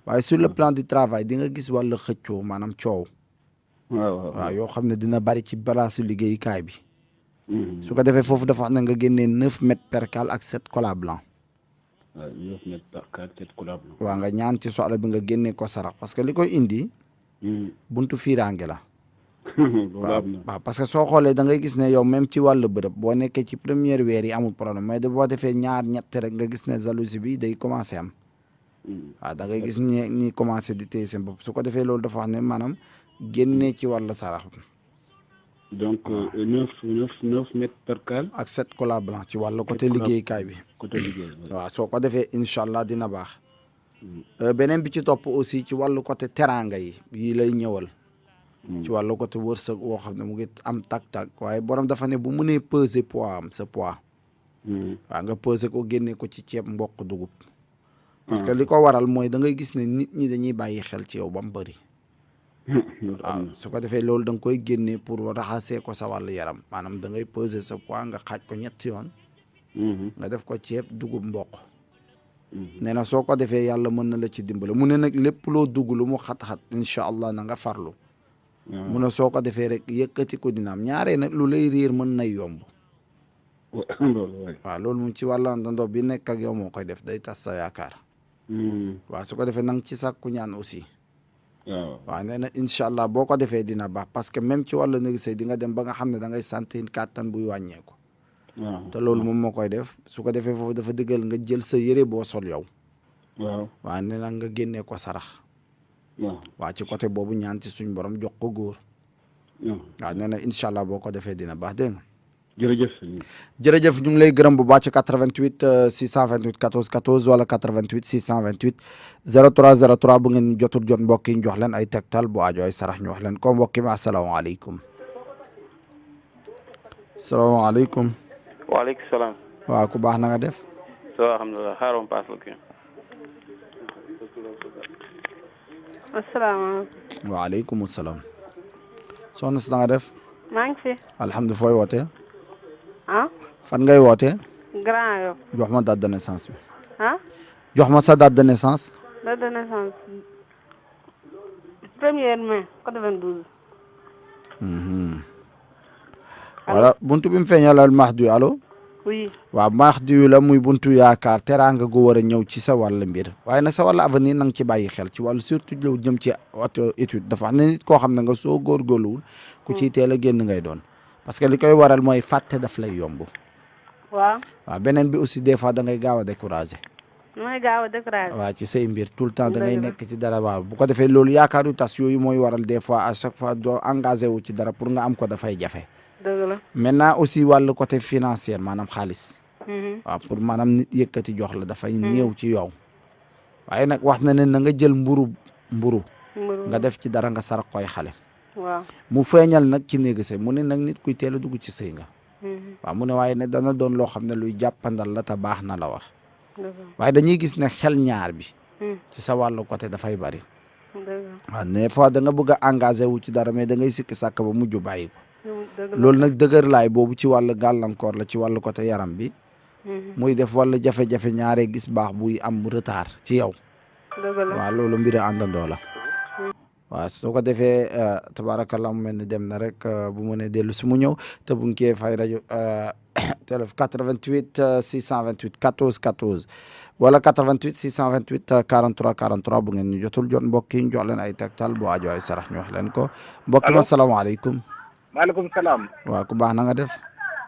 waaye sur le plan du travail di nga gis wàllu xëccoo maanaam coow waaw yoo xam ne dina bari ci balaasu liggéeyukaay bi su ko defee foofu dafa xam ne nga génnee 9 mètres percale ak 7 cola blanc 9 mètres percale 7 cola blanc waaw nga ñaan ci soxla bi nga génnee ko sarax parce que li koy indi buntu fiiraange la waaw parce que soo xoolee da ngay gis ne yow même ci wàllu bërëb boo nekkee ci première weer yi amul problème mais boo defee ñaar ñett rek nga gis ne jalousie bi day commencé am waaw da ngay gis ñi commencé di téye seen bopp su ko defee loolu dafa wax ne maanaam génnee ci wàllu sarax donc 9 mètres percale ak 7 cola blanc ci wàllu côté liggéeykaay bi waaw soo ko defee incha allah dina baax beneen bi ci topp aussi ci wàllu côté teraanga yi lay ñëwal ci wàllu côté wërsëg woo xam ne mu ngi am tak-tak waaye borom dafa ne bu mënee peser poids am sa poids waaw nga peser ko génne ko ci ceeb mboq dugub parce que li ko waral mooy da ngay gis ne nit ñi dañuy bàyyi xel ci yow ba mu bëri waaw su ko defee loolu da nga koy génne pour raxasee ko sa wàllu yaram maanaam da ngay peser sa poids nga xaaj ko ñetti yoon nga def ko ceeb dugub mboq nee na soo ko defee yàlla mën na la ci dimbale mu ne nag lépp loo dugg lu mu xat-xat incha allah na nga farlu mu ne soo ko defee rek yëkkati ko dina am ñaaree nag lu lay réer mën nay yomb waaw loolu moom ci wàllu àndandoo bi nekk ak yow moo koy def day tas sa yaakaar waaw su ko defee nang ci sàkku ñaan aussi waaw nee na incha allah boo ko defee dina baax parce que même ci wàllu négocier di nga dem ba nga xam ne da ngay sentir kàttan buy wàññeeku te loolu moom moo koy def su ko defee foofu dafa dëggal nga jël sa yére boo sol yow waaw nee na nga génnee ko sarax waaw ci côté boobu ñaan ci suñ borom jox ko góor waaw nee na incha allah boo ko defee dina baax dégg nga jërëjëf ñu ngi lay gërëm bu baax ci 88 628 14 14 wala 88 628 03 03 bu ngeen jotul jot mbokk yi ñu jox leen ay tegtal bu aajo ay sarax ñu wax leen ko mbokk mi asalaamaaleykum salaamaaleykum waaleykum salaam waaw ku baax na nga def so alhamdulilah xaaral paas la kii asalaamaaleykum waaleykum salaam soxna si na nga def maa ngi fi alhamdulilah fooy wootee ah fan ngay wootee Grand Yoff jox ma date de naissance bi ah jox ma sa date de naissance date de naissance 1er mai 92 voilà buntu bi mu feeñalal Mahdi allo oui waaw Mahdi la muy buntu yaakaar teraanga gu war a ñëw ci sa wàll mbir waaye nag sa wàll avenir na nga ci bàyyi xel ci wàllu surtout lu jëm ci auto étude dafa xam ne nit koo xam ne nga soo góorgóorluwul ku ciy teel a génn ngay doon parce que li koy waral mooy fàtte daf lay yomb waaw beneen bi aussi des fois da ngay gaaw a découragé mooy gaaw a découragé waaw ci say mbir tout le temps da ngay nekk ci dara waaw bu ko defee loolu yaakaaru tas yooyu mooy waral des fois à chaque fois doo engagé wu ci dara pour nga am ko dafay jafe dëgg la maintenant aussi wàllu côté financier maanaam xaalis waaw pour maanaam nit yëkkati jox la dafay néew ci yow waaye nag wax na ne na nga jël mburu nga def ci dara nga sarak koy xale waaw mu feeñal nag ci néegi sëy mu ne nag nit kuy teel a dugg ci sëy nga waaw mu ne waaye ne dana doon loo xam ne luy jàppandal la te baax na la wax waaye dañuy gis ne xel ñaar bi ci sa wàllu côté dafay bari waaw des fois da nga bëgg a engagé wu ci dara mais da ngay sikki sàkk ba mujj bàyyi ko loolu nag dëgër laay boobu ci wàllu gàllankoor la ci wàllu côté yaram bi muy def wàllu jafe-jafe ñaaree gis baax buy am retard ci yow waaw loolu mbiri àndandoo la waaw soo ko defee tabarakallah mu mel ni dem na rek bu mu ne dellu si mu ñëw te bu ñu koy fay rajo téléphone 88 628 14 14 wala 88 628 43 43 bu ngeen ñu jotul jot mbokk yi ñu jox leen ay tegtal bu aajo ay sarax ñu wax leen ko mbokk ma salaamaaleykum maaleykum salaam. waaw ku baax na nga def.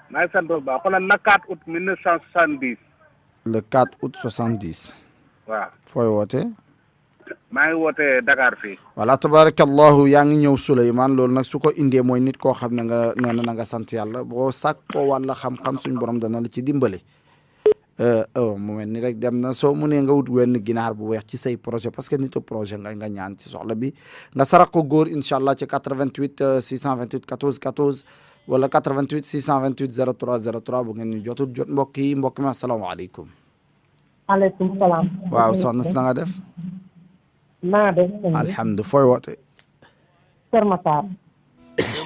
maa ngi sant bu baax xoolal le 4 août 1970. le 4 août 70. waaw fooy wootee. maa ngi wootee Dakar fii. voilà tabarakallahu yaa ngi ñëw Souleymane loolu nag su ko indee mooy nit koo xam ne nga nee na nga sant yàlla boo sàkkoo wàlla xam-xam suñ borom dana la ci dimbale. mu mel ni rek dem na soo mu ne nga wut wenn ginaar bu weex ci say projet parce que nitu projet nga ñaan ci soxla bi nga sarax ko góor incha allah ci 88 628 14 14 wala 88 628 03 03 bu ngeen ñu jotul jot mbokk yi mbokk mi asalaamaaleykum. maaleykum salaam. waaw soxna si na nga def. naa def. alhamdulilah fooy woote. Kër Massar.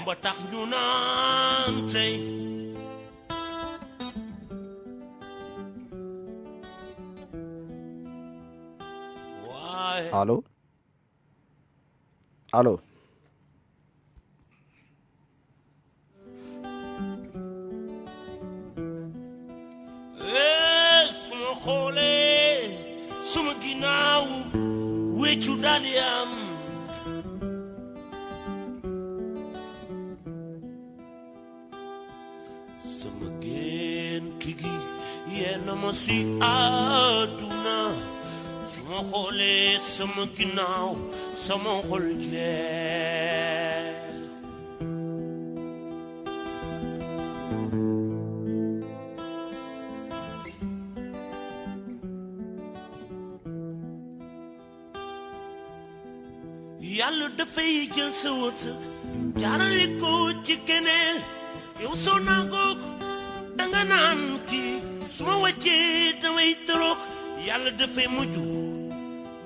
ba tax ñu naan tey. allo allo. suma xoolee suma ginnaaw wéccu daal di am. sama gént gi yenn ma si àdduna suma xoolee sama ginnaaw sama xol jeex. yàlla dafay jël sa wërsëg jaarale ko ci keneen yow soo nangoo danga naan kii su ma wàccee damay torox yàlla dafay mujj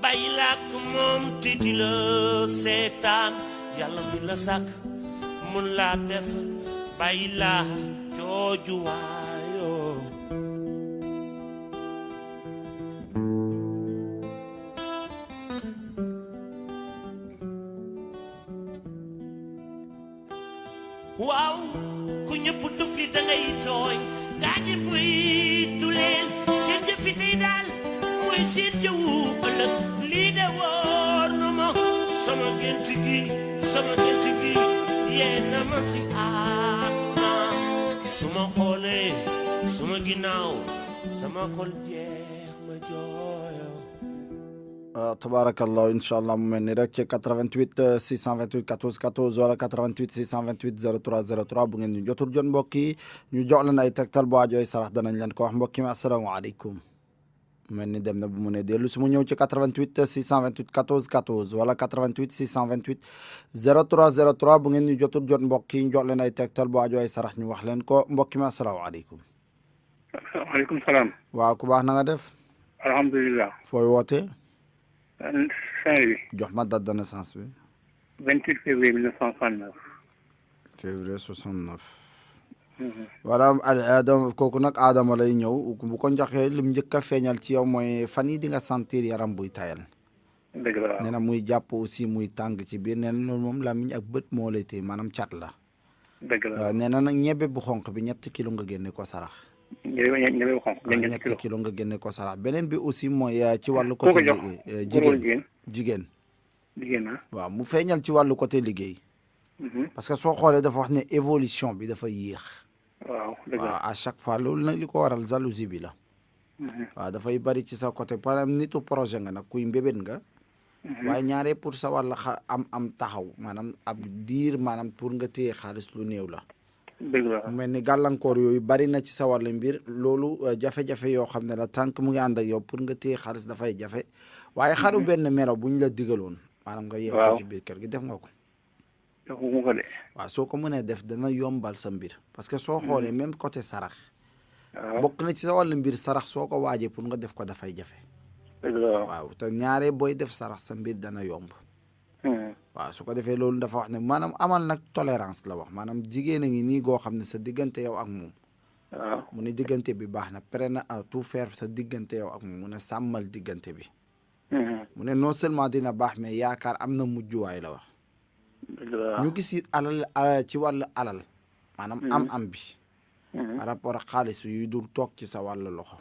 bàyyi la ak moom te di la seetaan yàlla mi la sàkk mun laa def bàyyi la jooju waayoo. waaw ku ñëpp duf li dangay tooñ gaa ñi muy tuleen seen jëfi tey daal mooy seen jëwu ëllëg lii de woor na ma sama gént gi yee na ma si àdduna su ma xoolee suma ginnaaw sama xol jeex ma jooyo. tabarakallah incha allah mu mel ni rek ci 88 628 14 14 wala 88 628 03 03 bu ngeen ñu jotul jot mbokk yi ñu jox leen ay tegtal bu ajooy sarax danañ leen ko wax mbokk mi asalaamaaleykum. mel ni dem na bu mu ne dellu su mu ñëw ci 88 628 14 14 wala 88 628 03 03 bu ngeen ñu jotul jot mbokk yi ñu jox leen ay tegtal bu ajooy sarax ñu wax leen ko mbokk mi asalaamaaleykum. waaleykum salaam. waaw ku baax na nga def. alhamdulilah. fooy wootee. Saint-Louis. jox ma date de naissance bi. 28 février 1969. février 69. voilà Adama kooku nag Adama lay ñëw bu ko njaxee lim njëkk a feeñal ci yow mooy fan yi di nga sentir yaram buy tayal. dëgg la nee na muy jàpp aussi muy tàng ci biir nee na loolu moom làmmiñ ak bët moo lay téye maanaam cat la. dëgg la nee na nag ñebe bu xonq bi 3 kilo nga génne ko sarax. ñebe bu xonq 3 kilo nga génne ko sarax beneen bi aussi mooy ci wàllu côté jigéen waaw mu feeñal ci wàllu côté liggéey. parce que soo xoolee dafa wax ne évolution bi dafa yéex. waaw à chaque fois loolu nag li ko waral jalousie bi la. waaw dafay bari ci sa côté par exemple nitu projet nga nag kuy mbébét nga. waaye ñaaree pour sa wàll am taxaw maanaam ab diir maanaam pour nga téye xaalis lu néew la. dëgg la mu mel ni gàllankoor yooyu bari na ci sa wàll mbir loolu jafe-jafe yoo xam ne la tànk mu ngi ànd ak yow pour nga téye xaalis dafay jafe. waaye xaru benn melo bu ñu la digaloon. maanaam nga yeewu ci biir kër gi def nga ko. waaw soo ko mënee def dana yombal sa mbir parce que soo xoolee même côté sarax. bokk na ci sa wàllu mbir sarax soo ko waajee pour nga def ko dafay jafe. waaw te ñaare booy def sarax sa mbir dana yomb. waaw su ko defee loolu dafa wax ne maanaam amal nag tolérance la wax maanaam jigéen a ngi nii goo xam ne sa diggante yow ak moom. mu ne diggante bi baax na pare na à tout faire sa diggante yow ak moom mu ne sàmmal diggante bi. mu ne non seulement dina baax mais yaakaar am na mujjuwaay la wax. ñu gis it alal ci wàllu alal. maanaam am bi. par rapport ak xaalis yuy dul toog ci sa wàllu loxo.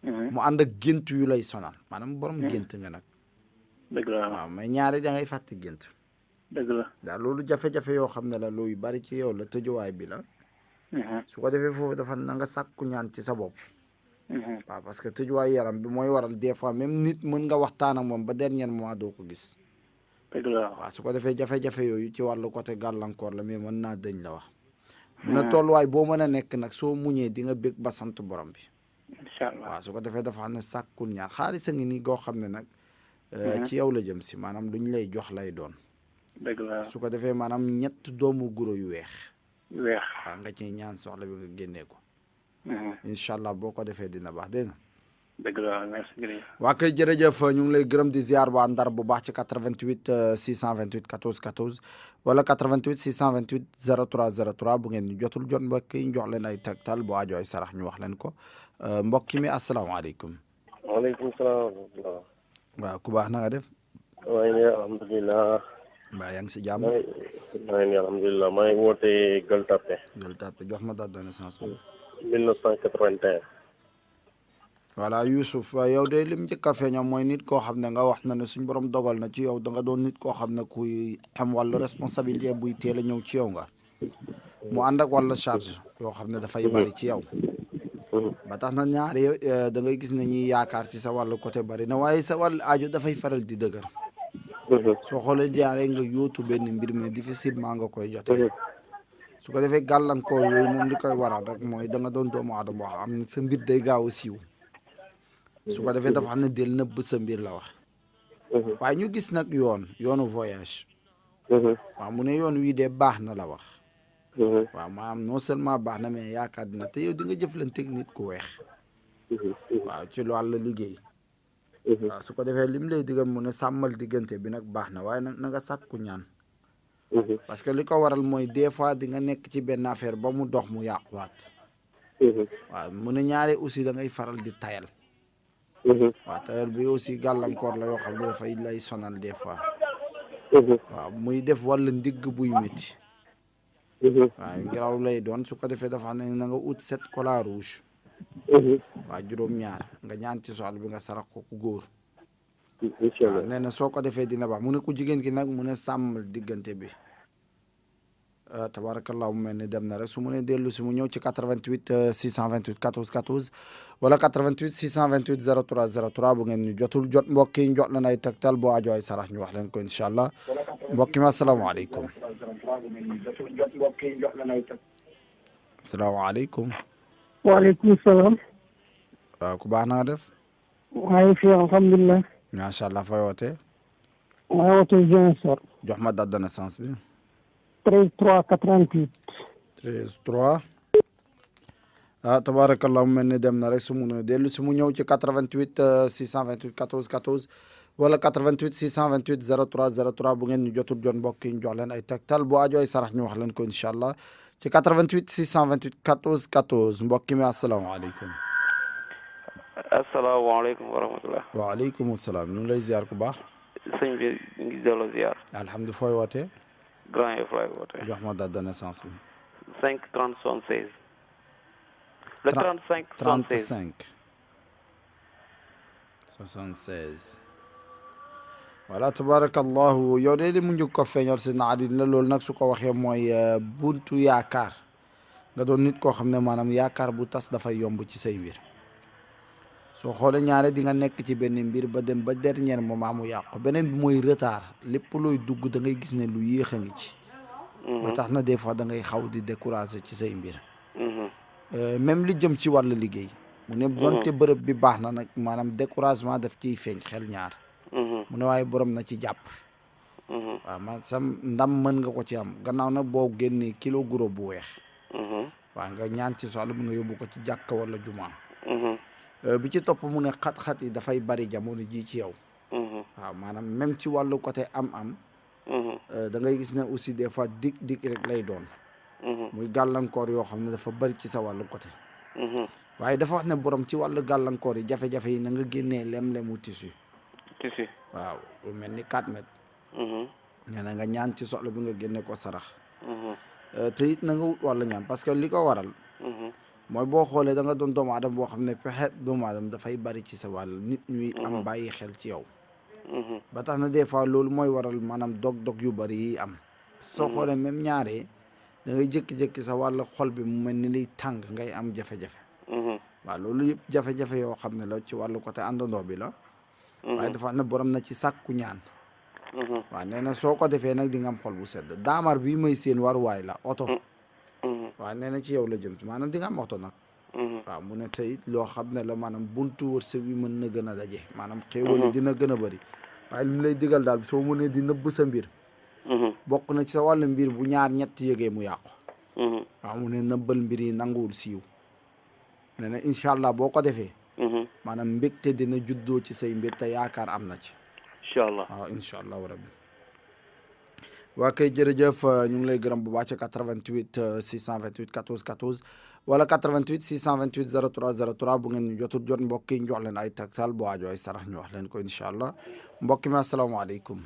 mu ànd ak gént yu lay sonal maanaam borom gént nga nag. dëgg la waaw mais ñaari da ngay fàtte gént. dëgg la daal loolu jafe-jafe yoo xam ne la looyu bari ci yow la tëjuwaay bi la. su ko defee foofu dafa na nga sàkku ñaan ci sa bopp. waaw parce que tëjuwaay yaram bi mooy waral des fois même nit mën nga waxtaan ak moom ba dernier moment doo ko gis. dëgg la waaw su ko defee jafe-jafe yooyu ci wàllu côté gàllankoor la mais mën naa dëñ la wax. mun na tolluwaay boo mën a nekk nag soo muñee di nga bég ba sant borom bi. incha allah waaw su ko defee dafa xam ne sàkkul ñaar xaalis a ngi nii goo xam ne nag. ci yow la jëm si maanaam lu ñu lay jox lay doon. dëgg la su ko defee maanaam 3 doomu guro yu weex. weex waaw nga ciy ñaan soxla bi nga génnee ko. incha allah boo ko defee dina baax dégg nga. dëgg la merci jërëjëf. waa kay jërëjëf ñu ngi lay gërëm di ziar waa Ndar bu baax ci 88 628 14 14 wala 88 628 03 03 bu ngeen ñu jotul jot mbokk yi ñu jox leen ay tegtal bu aajo ay sarax ñu wax leen ko mbokk mi asalaamaaleykum. waaleykum salaam wa rahmatulah. waaw ku baax na nga def. maa ngi nii alhamdulilah. mbaa yaa ngi si jàmm. maa ngi nii alhamdulilah maa ngi wootee Gueule Tapée. Gueule Tapée jox ma date de naissance bi. 1981. voilà Youssouf yow de lim njëkk a feeñam mooy nit koo xam ne nga wax na ne suñ borom dogal na ci yow da nga doon nit koo xam ne kuy am wàllu responsabilité buy teel a ñëw ci yow nga. mu ànd ak wàllu charge yoo xam ne dafay bari ci yow. ba tax na ñaari da ngay gis ne ñuy yaakaar ci sa wàllu côté bari na waaye sa wàllu aajo dafay faral di dëgër. soo xoolee jaaree nga yóotu benn mbir mi difficilement nga koy jotee. su ko defee gàllankoor yooyu moom li koy waral rek mooy da nga doon doomu aadama wax am sa mbir day gaaw a siiw. su ko defee dafa xam ne del nëbb sa mbir la wax. waaye ñu gis nag yoonu voyage. waaw mu ne yoon wii de baax na la wax. waaw maanaam non seulement baax na mais yaakaar dina te yow di nga jëflanteeg nit ku weex. waaw ci wàllu liggéey. waaw su ko defee lim lay digal mu ne sàmmal diggante bi nag baax na waaye nag na nga sàkku ñaan. parce que li ko waral mooy des fois di nga nekk ci benn affaire ba mu dox mu yàquwaat. waaw mu ne ñaare aussi da ngay faral di tayal. waaw tayal bi aussi gàllankoor la yoo xam ne dafay lay sonal des fois. waaw muy def wàllu ndigg buy métti. waaw ngelaw lay doon su ko defee dafa xam ne na nga ut 7 cola rouge. waaw juróom-ñaar nga ñaan ci soxla bi nga sarax ko ku góor. waaw nee na soo ko defee dina baax mu ne ku jigéen ki nag mu ne sàmmal diggante bi. tabarakallah mu mel ni dem na rek su mu ne dellu si mu ñëw ci 88 628 14 14 wala 88 628 03 03 bu ngeen ñu jotul jot mbokk yi ñu jot leen ay tegtal boo aajo ay sarax ñu wax leen ko incha allah mbokk mi asalaamaaleykum. asalaamaaleykum. waaleykum salaam. waaw ku baax na nga def. maa ngi fi alhamdulilah. macha allah fay wootee. maa ngi wootee Ziguinchor. jox ma date de naissance bi. 13/3/88. 13/3. tabarakallah mu mel ni dem na rek su mu ne dellu si mu ñëw ci 88 628 14 14 wala 88 628 03 03 bu ngeen ñu jotul jot mbokk yi ñu jox leen ay tegtal bu aajo ay sarax ñu wax leen ko incha allah ci 88 628 14 14 mbokk mi asalaamaaleykum. asalaamaaleykum wa rahmatulah. waaleykum salaam ñu ngi lay ziar ku baax. sëñ bi ñu ngi delloo ziar. alhamdulilah fooy wootee. Grand Yoff laay wootee. jox ma date de naissance bi. 5/30/76. le 35/76. 76. voilà tabarakallahu yow de li mu njëkk ko feeñal si naadi la loolu nag su ko waxee mooy buntu yaakaar nga doon nit koo xam ne maanaam yaakaar bu tas dafay yomb ci say mbir soo xoolee ñaare di nga nekk ci benn mbir ba dem ba dernier moment mu yàqu beneen bi mooy retard lépp looy dugg da ngay gis ne lu yéex a ngi ci. ba tax na des fois da ngay xaw di décourager ci say mbir. même li jëm ci wàllu liggéey. mu ne donte bërëb bi baax na nag maanaam découragement daf ciy feeñ xel ñaar. mu ne waaye borom na ci jàpp. waaw man sam ndam mën nga ko ci am gannaaw nag boo génnee kilo guro bu weex. waaw nga ñaan ci soxla bi nga yóbbu ko ci jàkka wala jumaa. bi ci topp mu ne xat-xat yi dafay bari jamono ji ci yow. waaw maanaam même ci wàllu côté am-am. da ngay gis ne aussi des fois dig rek lay doon. muy gàllankoor yoo xam ne dafa bari ci sa wàllu côté. waaye dafa wax ne borom ci wàllu gàllankoor yi jafe-jafe yi na nga génnee lem-lemu tissu. waaw lu mel ni 4 mètres. nee na nga ñaan ci soxla bi nga génne ko sarax. te it na nga wut wàllu ñaan parce que li ko waral. mooy boo xoolee da nga doon doomu aadama boo xam ne pexe doomu aadama dafay bari ci sa wàll nit ñuy am bàyyi xel ci yow. ba tax na des fois loolu mooy waral maanaam dog-dog yu bari yi am. soo xoolee même ñaare da ngay jékki-jékki sa wàll xol bi mu mel ni liy tàng ngay am jafe-jafe. waaw loolu yëpp jafe-jafe yoo xam ne la ci wàllu côté àndandoo bi la waaye dafa wax ne borom na ci sàkku ñaan waaw nee na soo ko defee nag di nga am xol bu sedd daamar bi may seen waruwaay la oto waaw nee na ci yow la jëm maanaam di nga am oto nag waaw mu ne tey loo xam ne la maanaam buntu wërsëg bi mën na gën a daje maanaam xéewal yi dina gën a bëri waaye lu lay digal daal soo mënee di nëbb sa mbir bokk na ci sa wàllu mbir bu ñaar ñett yëgee mu yàqu waaw mu ne nëbbal mbir yi nanguwul siiw nee na incha allah boo ko defee maanaam mbégte dina juddoo ci say mbir te yaakaar am na ci incha allah waaw incha allahu rabbi waa kay jërëjëf ñu ngi lay gërëm bu baax ci 88 628 14 14 wala 88 628 03 03 bu ngeen ñu jotul jot mbokk yi ñu jox leen ay taktal bu aajo ay sarax ñu wax leen ko incha allah mbokk mi asalaamaaleykum.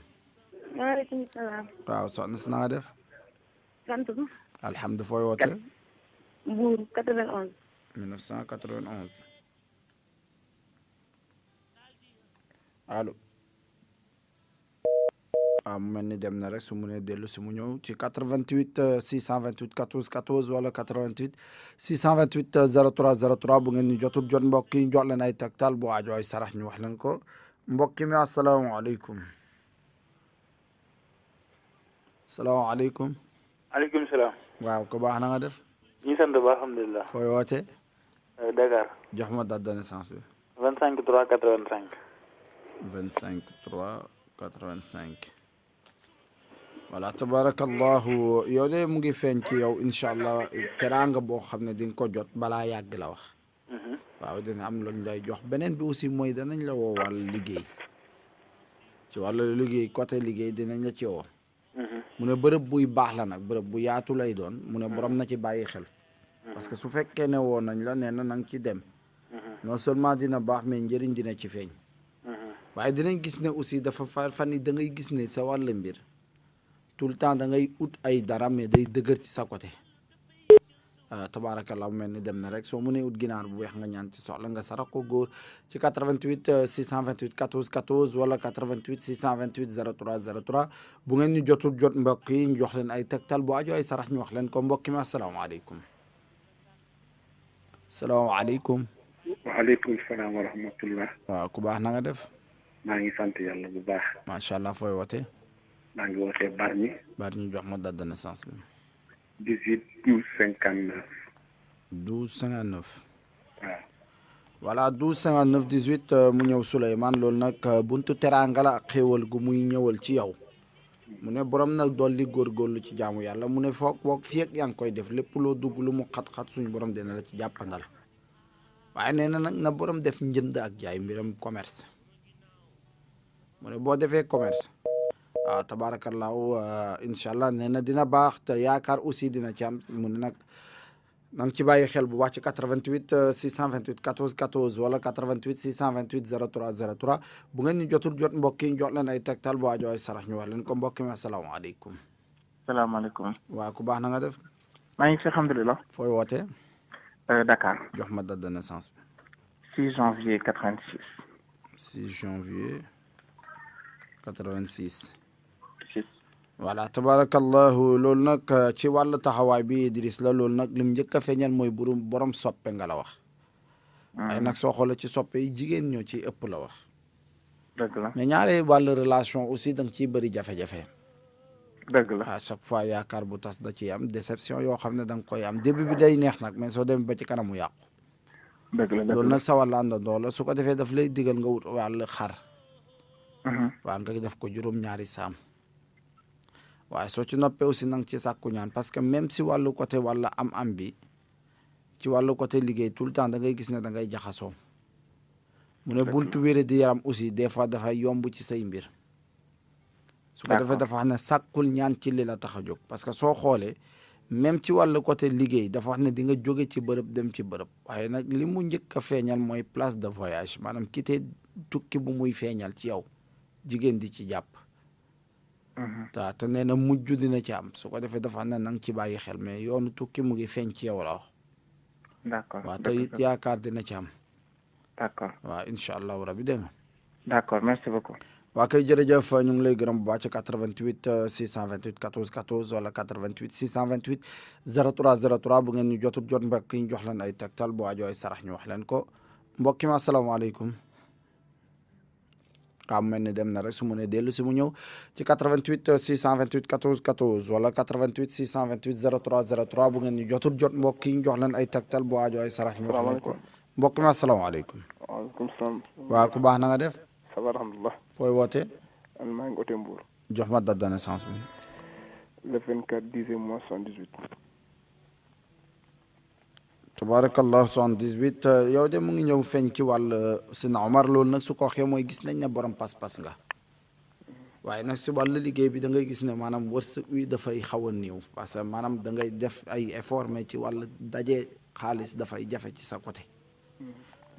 waaleykum salaam. waaw soxna si na nga def. sant ko. alhamdulilah fooy wootee. Mbour 91. 1991. allo. waaw mu mel ni dem na rek su mu nee dellu si mu ñëw ci 88 628 14 14 wala 88 628 03 03 bu ngeen ñu jotul jot mbokk yi ñu jox leen ay taktal bu aajo ay sarax ñu wax leen ko mbokk mi asalaamaaleykum. salaamaaleykum. aleykum salaam. waaw ko baax na nga def. ñu sant ba alhamdulilah. fooy wootee. Dakar. jox ma date de naissance bi. 25 3 85. 25 3 85. voilà tabarakallahu yow de mu ngi feeñ ci yow incha allah teraanga boo xam ne di nga ko jot balaa yàgg la wax. waaw dina am luñ lay jox beneen bi aussi mooy danañ la woo wàllu liggéey ci wàllu liggéey côté liggéey dinañ la ci woo. mu ne bërëb buy baax la nag bërëb bu yaatu lay doon mu ne borom na ci bàyyi xel. parce que su fekkee ne woo nañ la nee na nga ci dem. non seulement dina baax mais njëriñ dina ci feeñ. waaye dinañ gis ne aussi dafa fan yi da ngay gis ne sa wàll mbir tout le temps da ngay ut ay dara mais day dëgër ci sa côté. tabaarakallah mu mel ni dem na rek soo mënee ut ginaar bu weex nga ñaan ci soxla nga sarax ko góor ci 88 628 14 14 wala 88 628 03 03 bu ngeen ñu jotul jot mbokk yi ñu jox leen ay tegtal bu aajo ay sarax ñu wax leen ko mbokk mi asalaamaaleykum. salaamaaleykum. waaleykum salaam wa rahmatullah. waaw ku baax na nga def. maa ngi sant yàlla bu baax. macha allah fooy wootee. maa ngi wootee Bargny. Bargny jox ma date de naissance bi. 18 12 59. 12 59. waaw. voilà 12 59 18 mu ñëw Souleymane loolu nag buntu teraanga la ak xéewal gu muy ñëwal ci yow. mu ne borom nag dolli góorgóorlu ci jaamu yàlla mu ne foog boog fii ak yaa ngi koy def lépp loo dugg lu mu xat-xat suñu borom dina la ci jàppandal. waaye nee na nag na borom def njënd ak jaay mbiram commerce. mu ne boo defee commerce. waaw tabaarakallaahu incha allah nee na dina baax te yaakaar aussi dina ci am mu ne nag na nga ci bàyyi xel bu baax ci 88 628 14 14 wala 88 628 03 03 bu ngeen ñu jotul jot mbokk yi ñu jox leen ay tegtal bu aajo ay sarax ñu wax leen ko mbokk mi asalaamaaleykum. salaamaaleykum. waaw ku baax na nga def. maa ngi fi alhamdulilah. fooy wootee. Dakar. jox ma date de naissance bi. 6 janvier 86. 6 janvier 86. voilà tabarakallahu loolu nag ci wàllu taxawaay bi Idriss la loolu nag lim njëkk a feeñal mooy borom soppe nga la wax. ay nag soo xoolee ci soppe yi jigéen ñoo ci ëpp la wax. dëgg la mais ñaare wàllu relation aussi da nga ciy bëri jafe-jafe. dëgg la à chaque fois yaakaar bu tas da ciy am déception yoo xam ne da nga koy am début bi day neex nag mais soo demee ba ci kanamu yàqu. dëgg la loolu nag sa wàllu àndandoo la su ko defee daf lay digal nga wut wàllu xar. waaw nga def ko juróom-ñaari saam. waaye soo ci noppee aussi nang ci sàkku ñaan parce que même si wàllu côté wala am bi ci wàllu côté liggéey tout le temps da ngay gis ne da ngay jaxasoo mu ne buntu wéré di yaram aussi des fois dafay yomb ci say mbir su ko defee dafa wax ne sàkkul ñaan ci li la tax a jóg parce que soo xoolee même ci wàllu côté liggéey dafa wax ne di nga jóge ci bërëb dem ci bërëb waaye nag li mu njëkk a feeñal mooy place de voyage maanaam quitté tukki bu muy feeñal ci yow jigéen di ci jàpp waaw te nee na mujj dina ci am su ko defee dafa ne na nga ci bàyyi xel mais yoonu tukki mu ngi feeñ ci yow la wax. d'accord waaw te it yaakaar dina ci am. d'accord waaw incha allahu rabi dégg nga. d'accord merci beaucoup. waa kay jërëjëf ñu ngi lay gërëm bu baax ci 88 628 14 14 wala 88 628 03 03 bu ngeen ñu jotul jot mbokk yi ñu jox leen ay tegtal bu aajo ay sarax ñu wax leen ko mbokk mi asalaamaaleykum. xam mel ni dem na rek su mu ne dellu si mu ñëw ci 88 628 14 14 wala 88 628 03 03 bu ngeen ñu jotul jot mbokk yi ñu jox leen ay tegtal bu aajo ay sarax ñu wax leen ko mbokk mi asalaamaaleykum. waaleykum salaam. waa ku baax na nga def. ça va alhamdulilah. fooy wootee. man maa ngi wootee Mbour. jox ma date de naissance bi. le 24 10 mois 78. tabarakallah 78 yow de mu ngi ñëw feeñ ci wàll Sina Omar loolu nag su ko waxee mooy gis nañ ne borom pas-pas nga waaye nag si wàllu liggéey bi da ngay gis ne maanaam wërsëg wi dafay xaw a néew parce que maanaam da ngay def ay effort mais ci wàll daje xaalis dafay jafe ci sa côté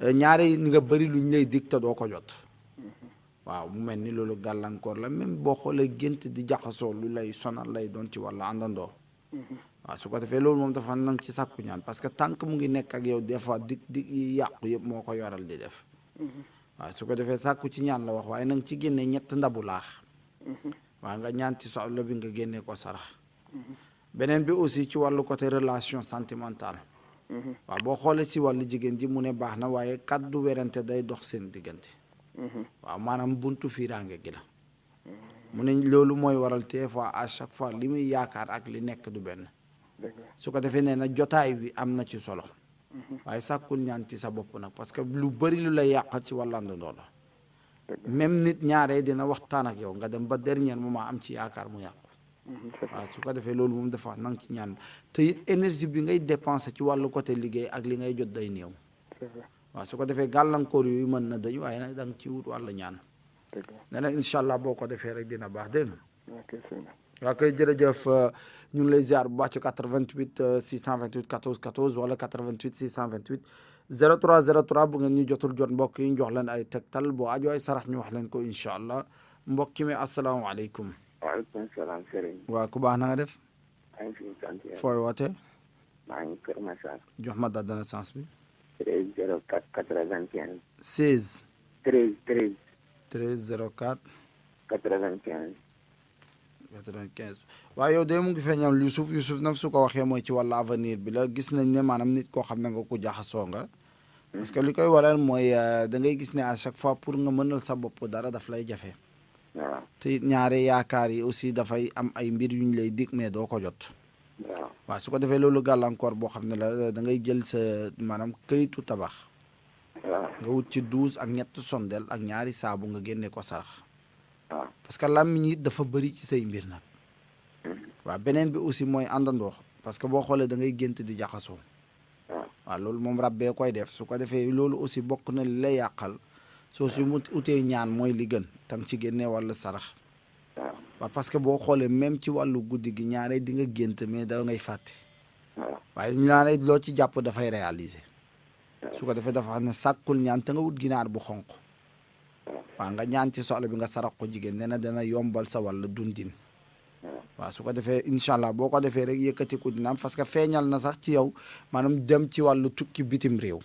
ñaare ni nga bëri lu ñu lay dig te doo ko jot waaw mu mel ni loolu gàllankoor la même boo xoolee gént di jaxasoo lu lay sonal lay doon ci wàllu àndandoo waaw su ko defee loolu moom dafa nang ci sàkku ñaan parce que tant que mu ngi nekk ak yow des fois dig yi yàqu yëpp moo ko yoral di def waaw su ko defee sàkku ci ñaan la wax waaye nang ci génne ñett ndabu laax waaw nga ñaan ci soxla bi nga génnee ko sarax beneen bi aussi ci wàllu côté relation sentimentale waaw boo xoolee si wàllu jigéen ji mu ne baax na waaye kaddu werante day dox seen diggante waaw maanaam buntu fiiraange gi la mu ne loolu mooy waral des fois à chaque fois li muy yaakaar ak li nekk du benn su ko defee nee na jotaay bi am na ci solo waaye sàkkul ñaan ci sa bopp nag parce que lu bëri lu lay yàqal ci wàllandandoo la même nit ñaaree dina waxtaan ak yow nga dem ba dernier moment am ci yaakaar mu yàqu waaw su ko defee loolu moom dafa nang ci ñaan te it énergie bi ngay dépensé ci wàllu côté liggéey ak li ngay jot day néew waaw su ko defee gàllankoor yooyu mën na dañ waaye nag da nga ci wut wàllu ñaan nee na incha allah boo ko defee rek dina baax dégg nga waa koy jërëjëf ñu ngi lay ziar bu baax ci 88 628 14 14 wala 88 628 03 03 bu ngeen ñu jotul jot mbokk yi ñu jox leen ay tegtal boo aajo ay sarax ñu wax leen ko incha allah mbokk mi asalaamaaleykum. waaleykum salaam Serigne. waa ku baax na nga def. maa ngi fi sant yàlla. fooy wootee. maa ngi Kër Massar. jox ma date de naissance bi. 13 04 95. 16. 13 04. 95. 95 waaye yow de mu ngi feeñal Youssouf nag su ko waxee mooy ci wàllu avenir bi la gis nañ ne maanaam nit koo xam ne nga ko jaxasoo nga. parce que li koy waral mooy da ngay gis ne à chaque fois pour nga mënal sa bopp dara daf lay jafe. waaw te ñaare yaakaar yi aussi dafay am ay mbir yu ñu lay dig mais doo ko jot. waaw su ko defee loolu gàllankoor boo xam ne la da ngay jël sa maanaam këyitu tabax. nga wut ci 12 ak ñett sondel ak ñaari saabu nga génne ko sarax. parce que làmmiñ it dafa bëri ci say mbir nag. waaw beneen bi aussi mooy àndandoo parce que boo xoolee da ngay gént di jaxasoo. waaw loolu moom rabbee koy def su ko defee loolu aussi bokk na li lay yàqal soo si mu utee ñaan mooy li gën tam ci génne wàllu sarax. waaw parce que boo xoolee même ci wàllu guddi gi ñaare di nga gént mais da ngay fàtte. waaye ñaare loo ci jàpp dafay réaliser. su ko defee dafa xam ne sàkkul ñaan te nga wut ginaar bu xonq. waaw nga ñaan ci soxla bi nga sarax ko jigéen nee na dana yombal sa wàll dundin. waaw su ko defee incha allah boo ko defee rek yëkkatiku dina am parce que feeñal na sax ci yow maanaam dem ci wàllu tukki bitim réew.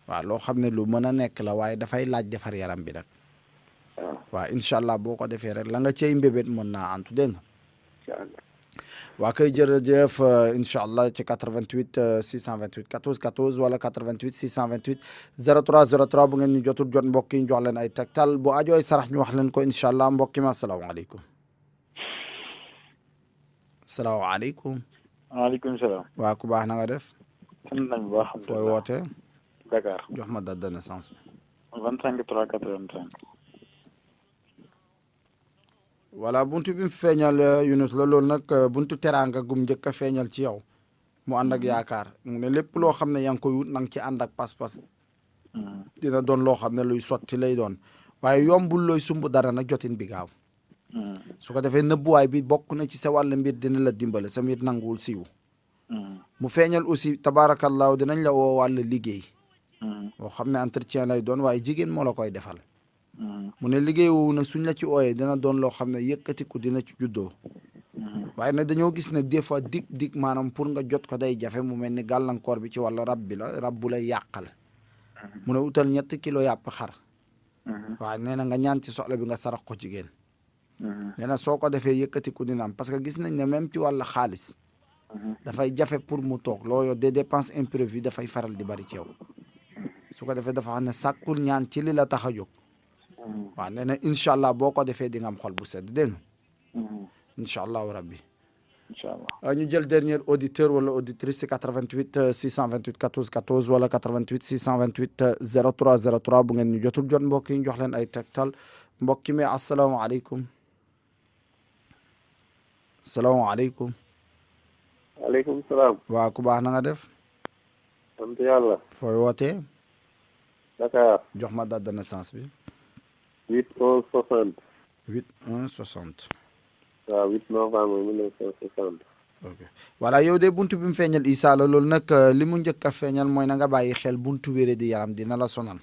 waaw loo xam ne lu mën a nekk la waaye dafay laaj defar yaram bi nag. waaw incha allah boo ko defee rek la nga cey mbébét mën naa antu dégg nga. waa koy jërëjëf incha allah ci 88 628 14 14 wala 88 628 03 03 bu ngeen ñu jotul jot mbokk yi ñu jox leen ay tegtal bu ajooy sarax ñu wax leen ko incha allah mbokk mi asalaamaaleykum. salaamaaleykum. waaleykum salaam. waa ku baax na nga def. sant nañ bu baax. fooy wootee. Dakar. jox ma date de naissance bi. 25 3 85. voilà buntu bi mu feeñal Yunus la loolu nag buntu teraanga gum njëkk a feeñal ci yow mu ànd ak yaakaar mu ne lépp loo xam ne yaa ngi koy wut na nga ci ànd ak pas-pas dina doon loo xam ne luy sotti lay doon waaye yombul looy sumb dara nag jotin bi gaaw su ko defee nëbbuwaay bi bokk na ci sa wàll mbir dina la dimbale sa mbir nanguwul siiw mu feeñal aussi tabaarakallaahu dinañ la woo wàll liggéey boo xam ne entretien lay doon waaye jigéen moo la koy defal mu ne liggéey woowu nag suñ la ci ooyee dina doon loo xam ne yëkkatiku dina ci juddoo waaye nag dañoo gis ne des fois dig maanaam pour nga jot ko day jafe mu mel ni gàllankoor bi ci wàllu rab bi la rab bu lay yàqal mu ne utal 3 kilo yàpp xar waaw nee na nga ñaan ci soxla bi nga sarax ko jigéen nee na soo ko defee yëkkati ku dina am parce que gis nañ ne même ci wàllu xaalis dafay jafe pour mu toog loo yor des dépenses imprévues dafay faral di bari ci yow su ko defee dafa xam ne sàkkul ñaan ci li la tax a jóg waaw nee na incha allah boo ko defee di nga am xol bu sedd dégg nga incha allahu rabbi inchallah ñu jël dernier auditeur wala auditrice ci 88 628 14 14 wala 88 628 03 03 bu ngeen ñu jotul jot mbokk yi ñu jox leen ay tegtal mbokk mi asalaamaaleykum salaamaaleykum waaleykum salaam. waa ku baax na nga def sant yàlla. fooy wootee Dakar. jox ma date de naissance bi 8/1/60. 8/1/60 waaw 8 novembre 1960. ok voilà yow de buntu bi mu feeñal Issa la loolu nag li mu njëkk a feeñal mooy na nga bàyyi xel buntu wéré di yaram dina la sonal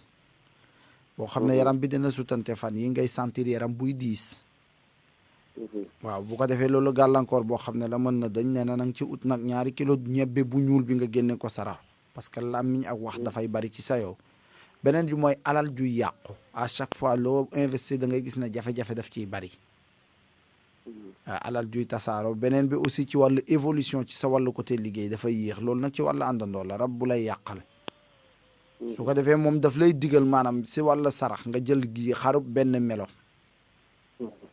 boo xam ne yaram bi dina sutante fan yi ngay sentir yaram buy diis waaw bu ko defee loolu gàllankoor boo xam ne la mën na dañ nee na nga ci ut nag 2 kilo ñebbe bu ñuul bi nga génne ko sarax parce que làmmiñ ak wax dafay bari ci sa yow beneen bi mooy alal juy yàqu à chaque fois loo investir da ngay gis ne jafe-jafe daf ciy bari alal juy tasaaro beneen bi aussi ci wàllu évolution ci sa wàllu côté liggéey dafay yéex loolu nag ci wàllu àndandoo la rab bu lay yàqal su ko defee moom daf lay digal maanaam si wàllu sarax nga jël gi xarub benn melo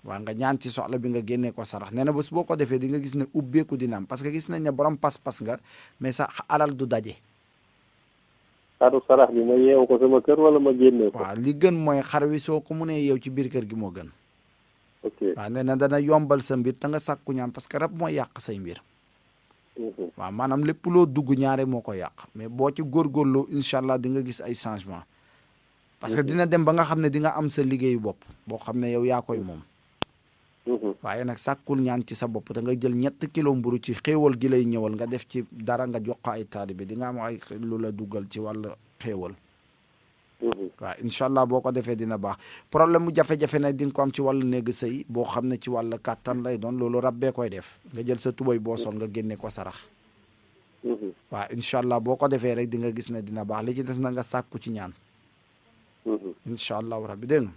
waaw nga ñaan ci soxla bi nga génnee ko sarax nee na bés boo ko defee di nga gis ne ubbeeku dina am parce que gis nañ ne borom pas-pas nga mais sa alal du daje xaru sarax bi ma yeewu ko sama kër wala ma génnee ko. waaw li gën mooy xar wi soo ko mënee yeew ci biir kër gi moo gën ok waaw nee na dana yombal sa mbir te nga sàkku ñaan parce que rab mooy yàq say mbir waaw maanaam lépp loo dugg ñaare moo ko yàq mais boo ci góorgóorloo incha allah di nga gis ay changement parce que dina dem ba nga xam ne di nga am sa liggéeyu bopp boo xam ne yow yaa koy moom waaye nag sàkkul ñaan ci sa bopp da nga jël 3 kilo mburu ci xéewal gi lay ñëwal nga def ci dara nga jox ko ay taalibe di nga am ay lu la duggal ci wàllu xéewal waaw incha allah boo ko defee dina baax problème mu jafe-jafe nag di nga ko am ci wàllu néeg sëy boo xam ne ci wàllu kàttan lay doon loolu rab bee koy def nga jël sa tubay boo sol nga génne ko sarax waaw incha allah boo ko defee rek di nga gis ne dina baax li ci des na nga sàkku ci ñaan incha allahu rabbi dégg nga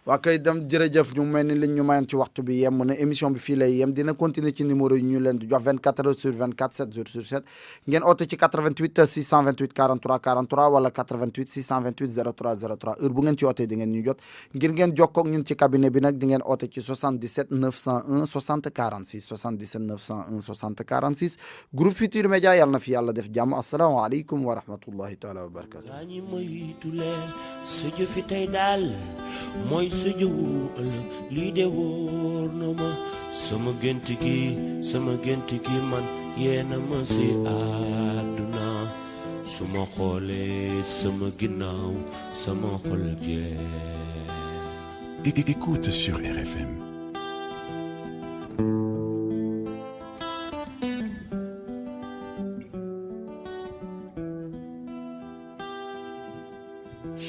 waa kay dem jërëjëf ñu mel ni liñ ñu mayoon ci waxtu bi yem na émission bi fii lay yem dina continuer ci numéro yi ñu leen di jox 24 heures sur 24 7 jours sur 7 ngeen oote ci 88 628 43 43 wala 88 628 03 03 heure bu ngeen ci ootee di ngeen ñu jot ngir ngeen jokkoo ak ñun ci cabinet bi nag di ngeen oote ci 77 901 60 46 77 901 60 46 groupe Futurs Médias yàlla na fi yàlla def jàmm asalaamaaleykum wa rahmatullahi taala wa barakatu mooy sa jëwu ëllëg lii de wóor na ma sama gént gi man yeena ma si àdduna su ma xoolee sama ginnaaw sama xol jeex. Écoute sur RFM.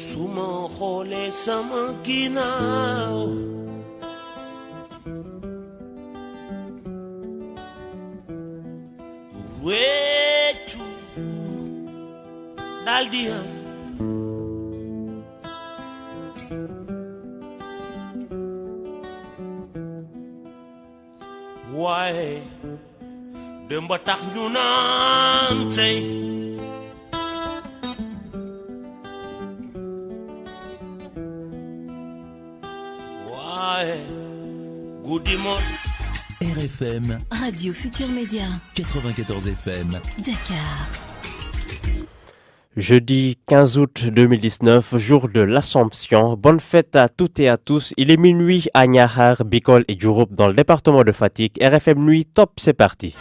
Suma xoolee sama ginnaaw wéccu daldi am waaye dëmba tax ñu naan tey RFM Radio Futurs Médias 94 FM Dakar. Jeudi 15 août 2019, jour de l'Assomption. Bonne fête à toutes et à tous. Il est minuit à Niakhar, Bicol et Diouroup dans le département de Fatick. RFM Nuit, top, c'est parti.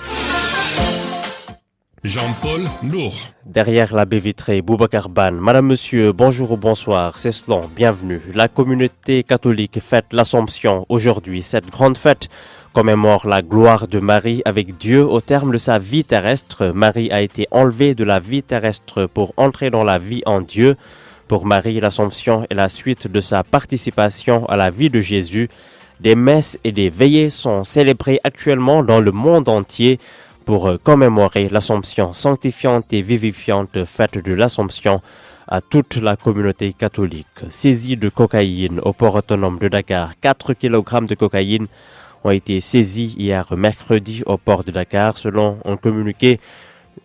Jean-Paul Nour. Derrière la baie vitrée, Boubacar Ban. Madame, monsieur, bonjour ou bonsoir, c'est Slon, bienvenue. La communauté catholique fête l'Assomption. Aujourd'hui, cette grande fête commémore la gloire de Marie avec Dieu au terme de sa vie terrestre. Marie a été enlevée de la vie terrestre pour entrer dans la vie en Dieu. Pour Marie, l'Assomption est la suite de sa participation à la vie de Jésus. Des messes et des veillées sont célébrées actuellement dans le monde entier pour commémorer l'Assomption sanctifiante et vivifiante fête de l'Assomption. à toute la communauté catholique. Saisie de cocaïne au port autonome de Dakar. 4 kg de cocaïne ont été saisis hier mercredi au port de Dakar, selon un communiqué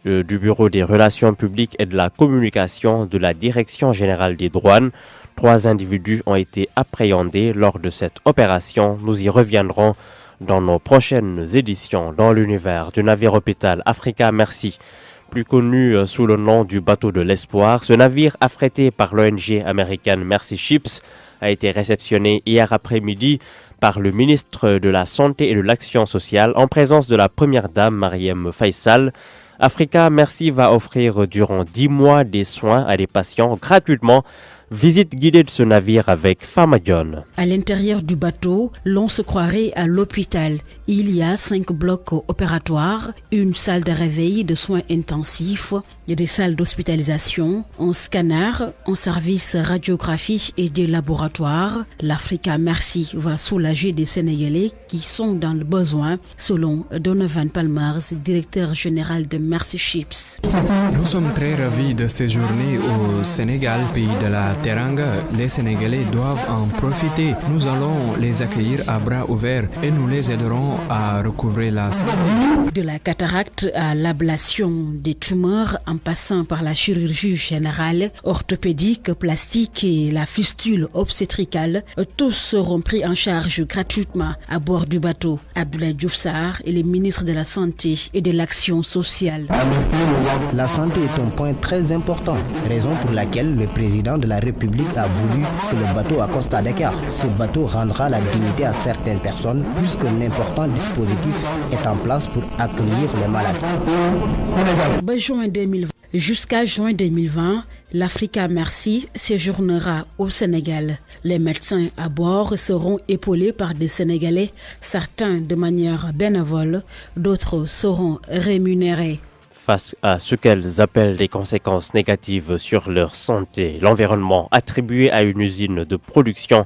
du Bureau des Relations publiques et de la communication de la Direction générale des douanes. 3 individus ont été appréhendés lors de cette opération. Nous y reviendrons dans nos prochaines éditions. Dans l'univers du navire hôpital Africa Merci, plus connu sous le nom du bateau de l'espoir, ce navire affrété par l'ONG américaine Mercy Ships a été réceptionné hier après-midi par le ministre de la Santé et de l'Action sociale en présence de la première dame Marième Faisal. Africa Merci va offrir durant 10 mois des soins à des patients gratuitement. Visite guidée de ce navire avec Fama John. À l'intérieur du bateau, l'on se croirait à l'hôpital. Il y a 5 blocs opératoires, une salle de réveil de soins intensifs, des salles d'hospitalisation, un scanner, un service radiographie et des laboratoires. L'Africa Merci va soulager des Sénégalais qui sont dans le besoin, selon Donovan Palmers, directeur général de Mercy Ships. Nous sommes très ravis de séjourner au Sénégal, pays de la Teranga. Les Sénégalais doivent en profiter. Nous allons les accueillir à bras ouverts et nous les aiderons à recouvrer la santé. De la cataracte à l'ablation des tumeurs en passant par la chirurgie générale, orthopédique, plastique et la fistule obstétricale, tous seront pris en charge gratuitement à bord du bateau. Abdoulaye Diouf Sarr est le ministre de la Santé et de l'Action sociale. La santé est un point très important, raison pour laquelle le président de la République a voulu que le bateau accoste à Dakar. Ce bateau rendra la dignité à certaines personnes puisqu'un important dispositif est en place pour accueillir les malades. Jusqu'à juin 2020, l'Africa Merci séjournera au Sénégal. Les médecins à bord seront épaulés par des Sénégalais, certains de manière bénévole, d'autres seront rémunérés. Face à ce qu'elles appellent des conséquences négatives sur leur santé, l'environnement attribué à une usine de production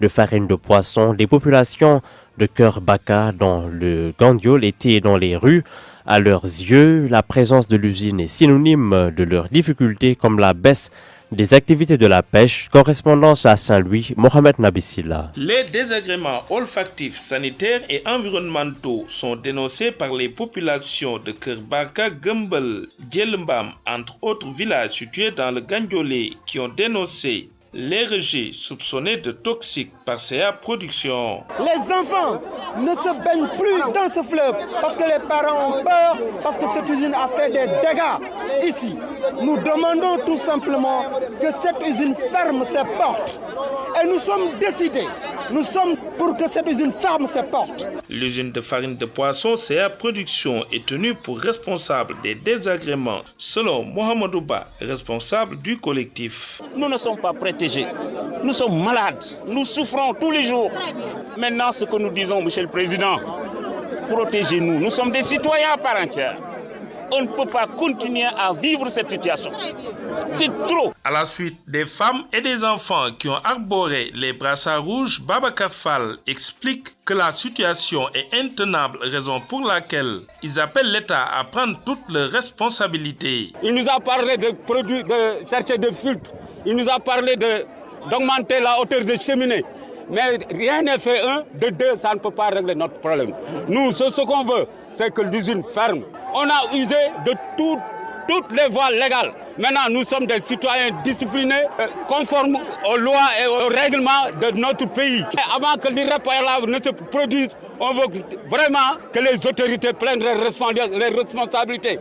de farine de poisson, des populations de Kër Baka dans le Gandiol étaient dans les rues. À leurs yeux, la présence de l'usine est synonyme de leurs difficultés comme la baisse des activités de la pêche. Correspondance à Saint-Louis, Mohamed Nabissila. Les désagréments olfactifs, sanitaires et environnementaux sont dénoncés par les populations de Kër Baka, Gumbel, Djelmbam, entre autres villages situés dans le Gandiolé, qui ont dénoncé les rejets soupçonnés de toxiques par CA Production. Les enfants ne se baignent plus dans ce fleuve parce que les parents ont peur, parce que cette usine a fait des dégâts ici. Nous demandons tout simplement que cette usine ferme ses portes. Et nous sommes décidés, nous sommes pour que cette usine ferme ses portes. L'usine de farine de poisson CA Production est tenue pour responsable des désagréments, selon Mohamedou Ba, responsable du collectif. Nous ne sommes pas protégés, nous sommes malades, nous souffrons tous les jours. Maintenant, ce que nous disons, Monsieur le Président, protégez-nous, nous sommes des citoyens par entière. On ne peut pas continuer à vivre cette situation. C'est trop. À la suite des femmes et des enfants qui ont arboré les brassards rouges, Babacar Fall explique que la situation est intenable, raison pour laquelle ils appellent l'État à prendre toutes leurs responsabilités. Il nous a parlé de produits, de chercher des filtres. Il nous a parlé d'augmenter la hauteur des cheminées. Mais rien n'est fait, de deux, ça ne peut pas régler notre problème. Nous, ce qu'on veut, c'est que l'usine ferme. On a usé de toutes les voies légales. Maintenant, nous sommes des citoyens disciplinés, conformes aux lois et aux règlements de notre pays. Et avant que l'irréparable ne se produise, on veut vraiment que les autorités prennent les responsabilités.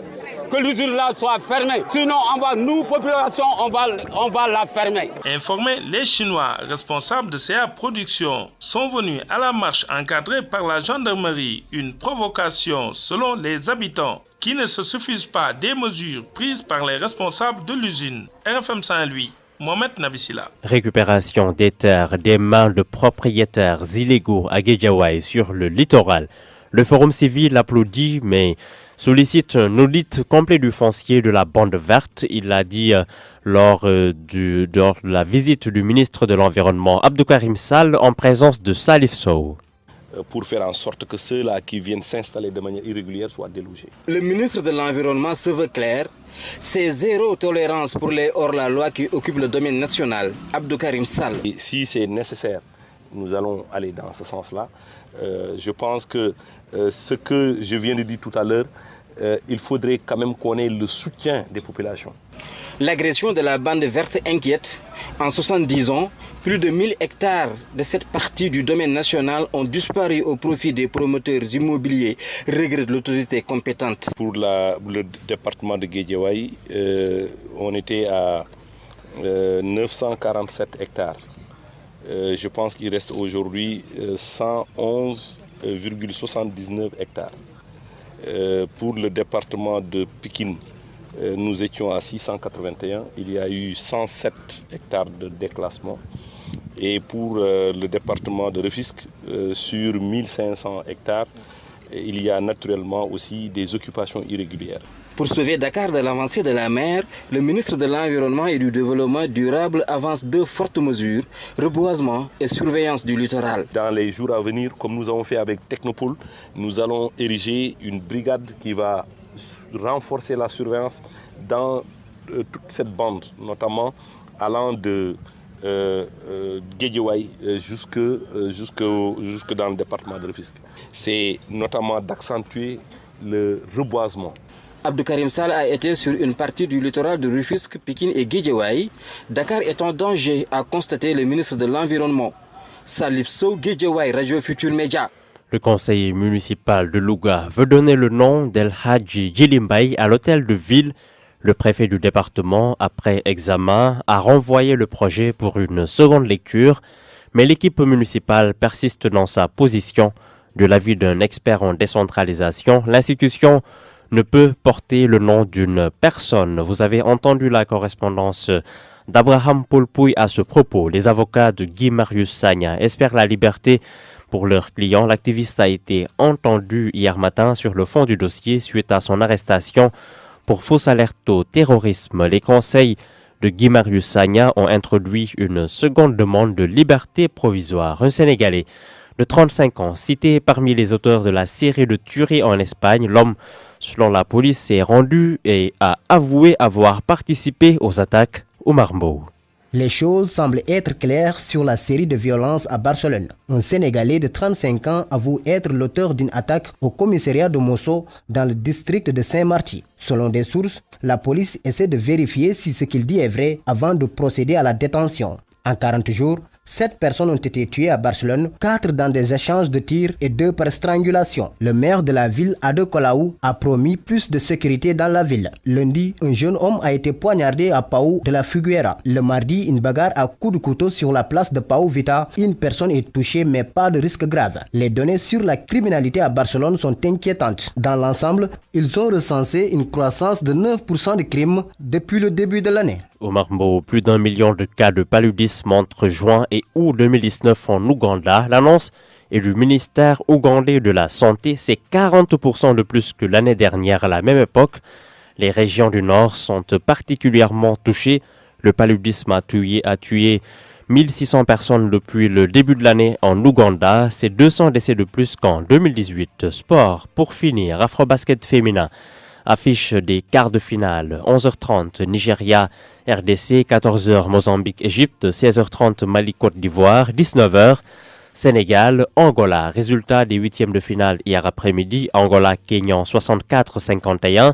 Que l'usine-là soit fermée. Sinon, nous, population, on va la fermer. Informés, les Chinois responsables de CA Production sont venus à la marche encadrée par la gendarmerie. Une provocation selon les habitants qui ne se suffisent pas des mesures prises par les responsables de l'usine. RFM Saint-Louis, Mohamed Nabissila. Récupération des terres des mains de propriétaires illégaux à Guédiawaye sur le littoral. Le Forum civil applaudit mais sollicite un audit complet du foncier de la bande verte. Il l'a dit lors de la visite du ministre de l'Environnement Abdou Karim Sall en présence de Salif Sow. pour faire en sorte que ceux-là qui viennent s'installer de manière irrégulière soient délogés. Le ministre de l'Environnement se veut clair. C'est zéro tolérance pour les hors-la-loi qui occupent le domaine national. Abdou Karim Sall. Et si c'est nécessaire, nous allons aller dans ce sens-là. Je pense que ce que je viens de dire tout à l'heure, il faudrait quand même qu'on ait le soutien des populations. L'agression de la bande verte inquiète. En 70 ans, plus de 1000 hectares de cette partie du domaine national ont disparu au profit des promoteurs immobiliers, regrette l'autorité compétente. Pour le département de Guédiawaye, on était à 947 hectares. Je pense qu'il reste aujourd'hui 111,79 hectares. Pour le département de Pikine, nous étions à 681. Il y a eu 107 hectares de déclassement. Et pour le département de Rufisque, sur 1500 hectares, il y a naturellement aussi des occupations irrégulières. Pour sauver Dakar de l'avancée de la mer, le ministre de l'Environnement et du Développement durable avance 2 fortes mesures, reboisement et surveillance du littoral. Dans les jours à venir, comme nous avons fait avec Technopole, nous allons ériger une brigade qui va renforcer la surveillance dans toute cette bande, notamment allant de Guédiawaye jusque dans le département de Rufisque. C'est notamment d'accentuer le reboisement. Abdou Karim Sall a été sur une partie du littoral de Rufisque, Pikine et Guédiawaye. Dakar est en danger, a constaté le ministre de l'Environnement. Salif Sow, Guédiawaye, Radio Futur Média. Le conseiller municipal de Louga veut donner le nom d'El Hadji Djilimbaye à l'hôtel de ville. Le préfet du département, après examen, a renvoyé le projet pour une seconde lecture, mais l'équipe municipale persiste dans sa position. De l'avis d'un expert en décentralisation, l'institution ne peut porter le nom d'une personne. Vous avez entendu la correspondance d'Abraham Poulpouille à ce propos. Les avocats de Guy Marius Sagna espèrent la liberté pour leurs clients. L'activiste a été entendu hier matin sur le fond du dossier suite à son arrestation pour fausse alerte au terrorisme. Les conseils de Guy Marius Sagna ont introduit une seconde demande de liberté provisoire. Un Sénégalais de 35 ans, cité parmi les auteurs de la série de tueries en Espagne, l'homme, selon la police, s'est rendu et a avoué avoir participé aux attaques au Marmbo. Les choses semblent être claires sur la série de violences à Barcelone. Un Sénégalais de 35 ans avoue être l'auteur d'une attaque au commissariat de Mosso dans le district de Saint-Marty. Selon des sources, la police essaie de vérifier si ce qu'il dit est vrai avant de procéder à la détention. En 40 jours, 7 personnes ont été tuées à Barcelone, 4 dans des échanges de tirs et 2 par strangulation. Le maire de la ville, Ade Colau, a promis plus de sécurité dans la ville. Lundi, un jeune homme a été poignardé à Pau de la Figuera. Le mardi, une bagarre à coups de couteau sur la place de Pau Vita. Une personne est touchée mais pas de risque grave. Les données sur la criminalité à Barcelone sont inquiétantes. Dans l'ensemble, ils ont recensé une croissance de 9% de crimes depuis le début de l'année. Au Marmbo, plus d'1 million de cas de paludisme entre juin et août 2019 en Ouganda. L'annonce est du ministère ougandais de la Santé. C'est 40% de plus que l'année dernière à la même époque. Les régions du Nord sont particulièrement touchées. Le paludisme a tué 1600 personnes depuis le début de l'année en Ouganda. C'est 200 décès de plus qu'en 2018. Sport, pour finir, Afrobasket féminin. Affiche des quarts de finale, 11h30 Nigeria, RDC, 14h Mozambique-Égypte, 16h30 Mali-Côte d'Ivoire, 19h Sénégal, Angola. Résultat des huitièmes de finale hier après-midi, Angola-Kényan 64-51,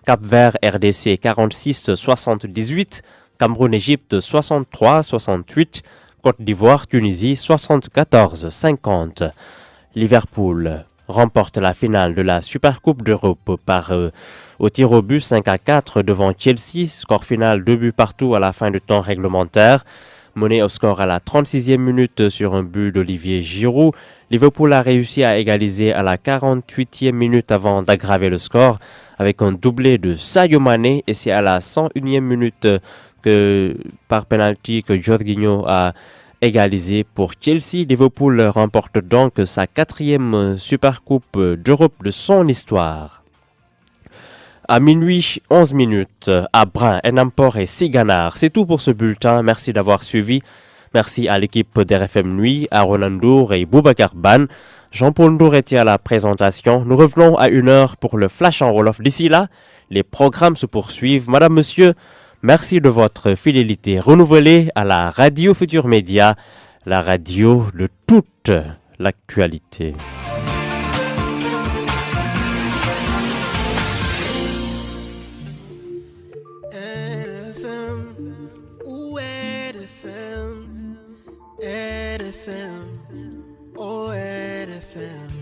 Cap-Vert, RDC 46-78, Cameroun-Égypte 63-68, Côte d'Ivoire-Tunisie 74-50. Liverpool remporte la finale de la Supercoupe d'Europe par au tir au but 5-4 devant Chelsea. Score final 2 buts partout à la fin du temps réglementaire. Mené au score à la 36e minute sur un but d'Olivier Giroud. Liverpool a réussi à égaliser à la 48e minute avant d'aggraver le score avec un doublé de Sadio Mané. Et c'est à la 101e minute par penalty que Jorginho a égalisé pour Chelsea. Liverpool remporte donc sa 4e Supercoupe d'Europe de son histoire. À minuit, 11 minutes, à Brin, Enampor et Siganar. C'est tout pour ce bulletin. Merci d'avoir suivi. Merci à l'équipe d'RFM Nuit, à Ronandour et Boubacar Ban. Jean-Paul Ndour était à la présentation. Nous revenons à 1h pour le Flash en Wolof. D'ici là, les programmes se poursuivent. Madame, monsieur, merci de votre fidélité renouvelée à la radio Futur Média, la radio de toute l'actualité. RFM, oh RFM.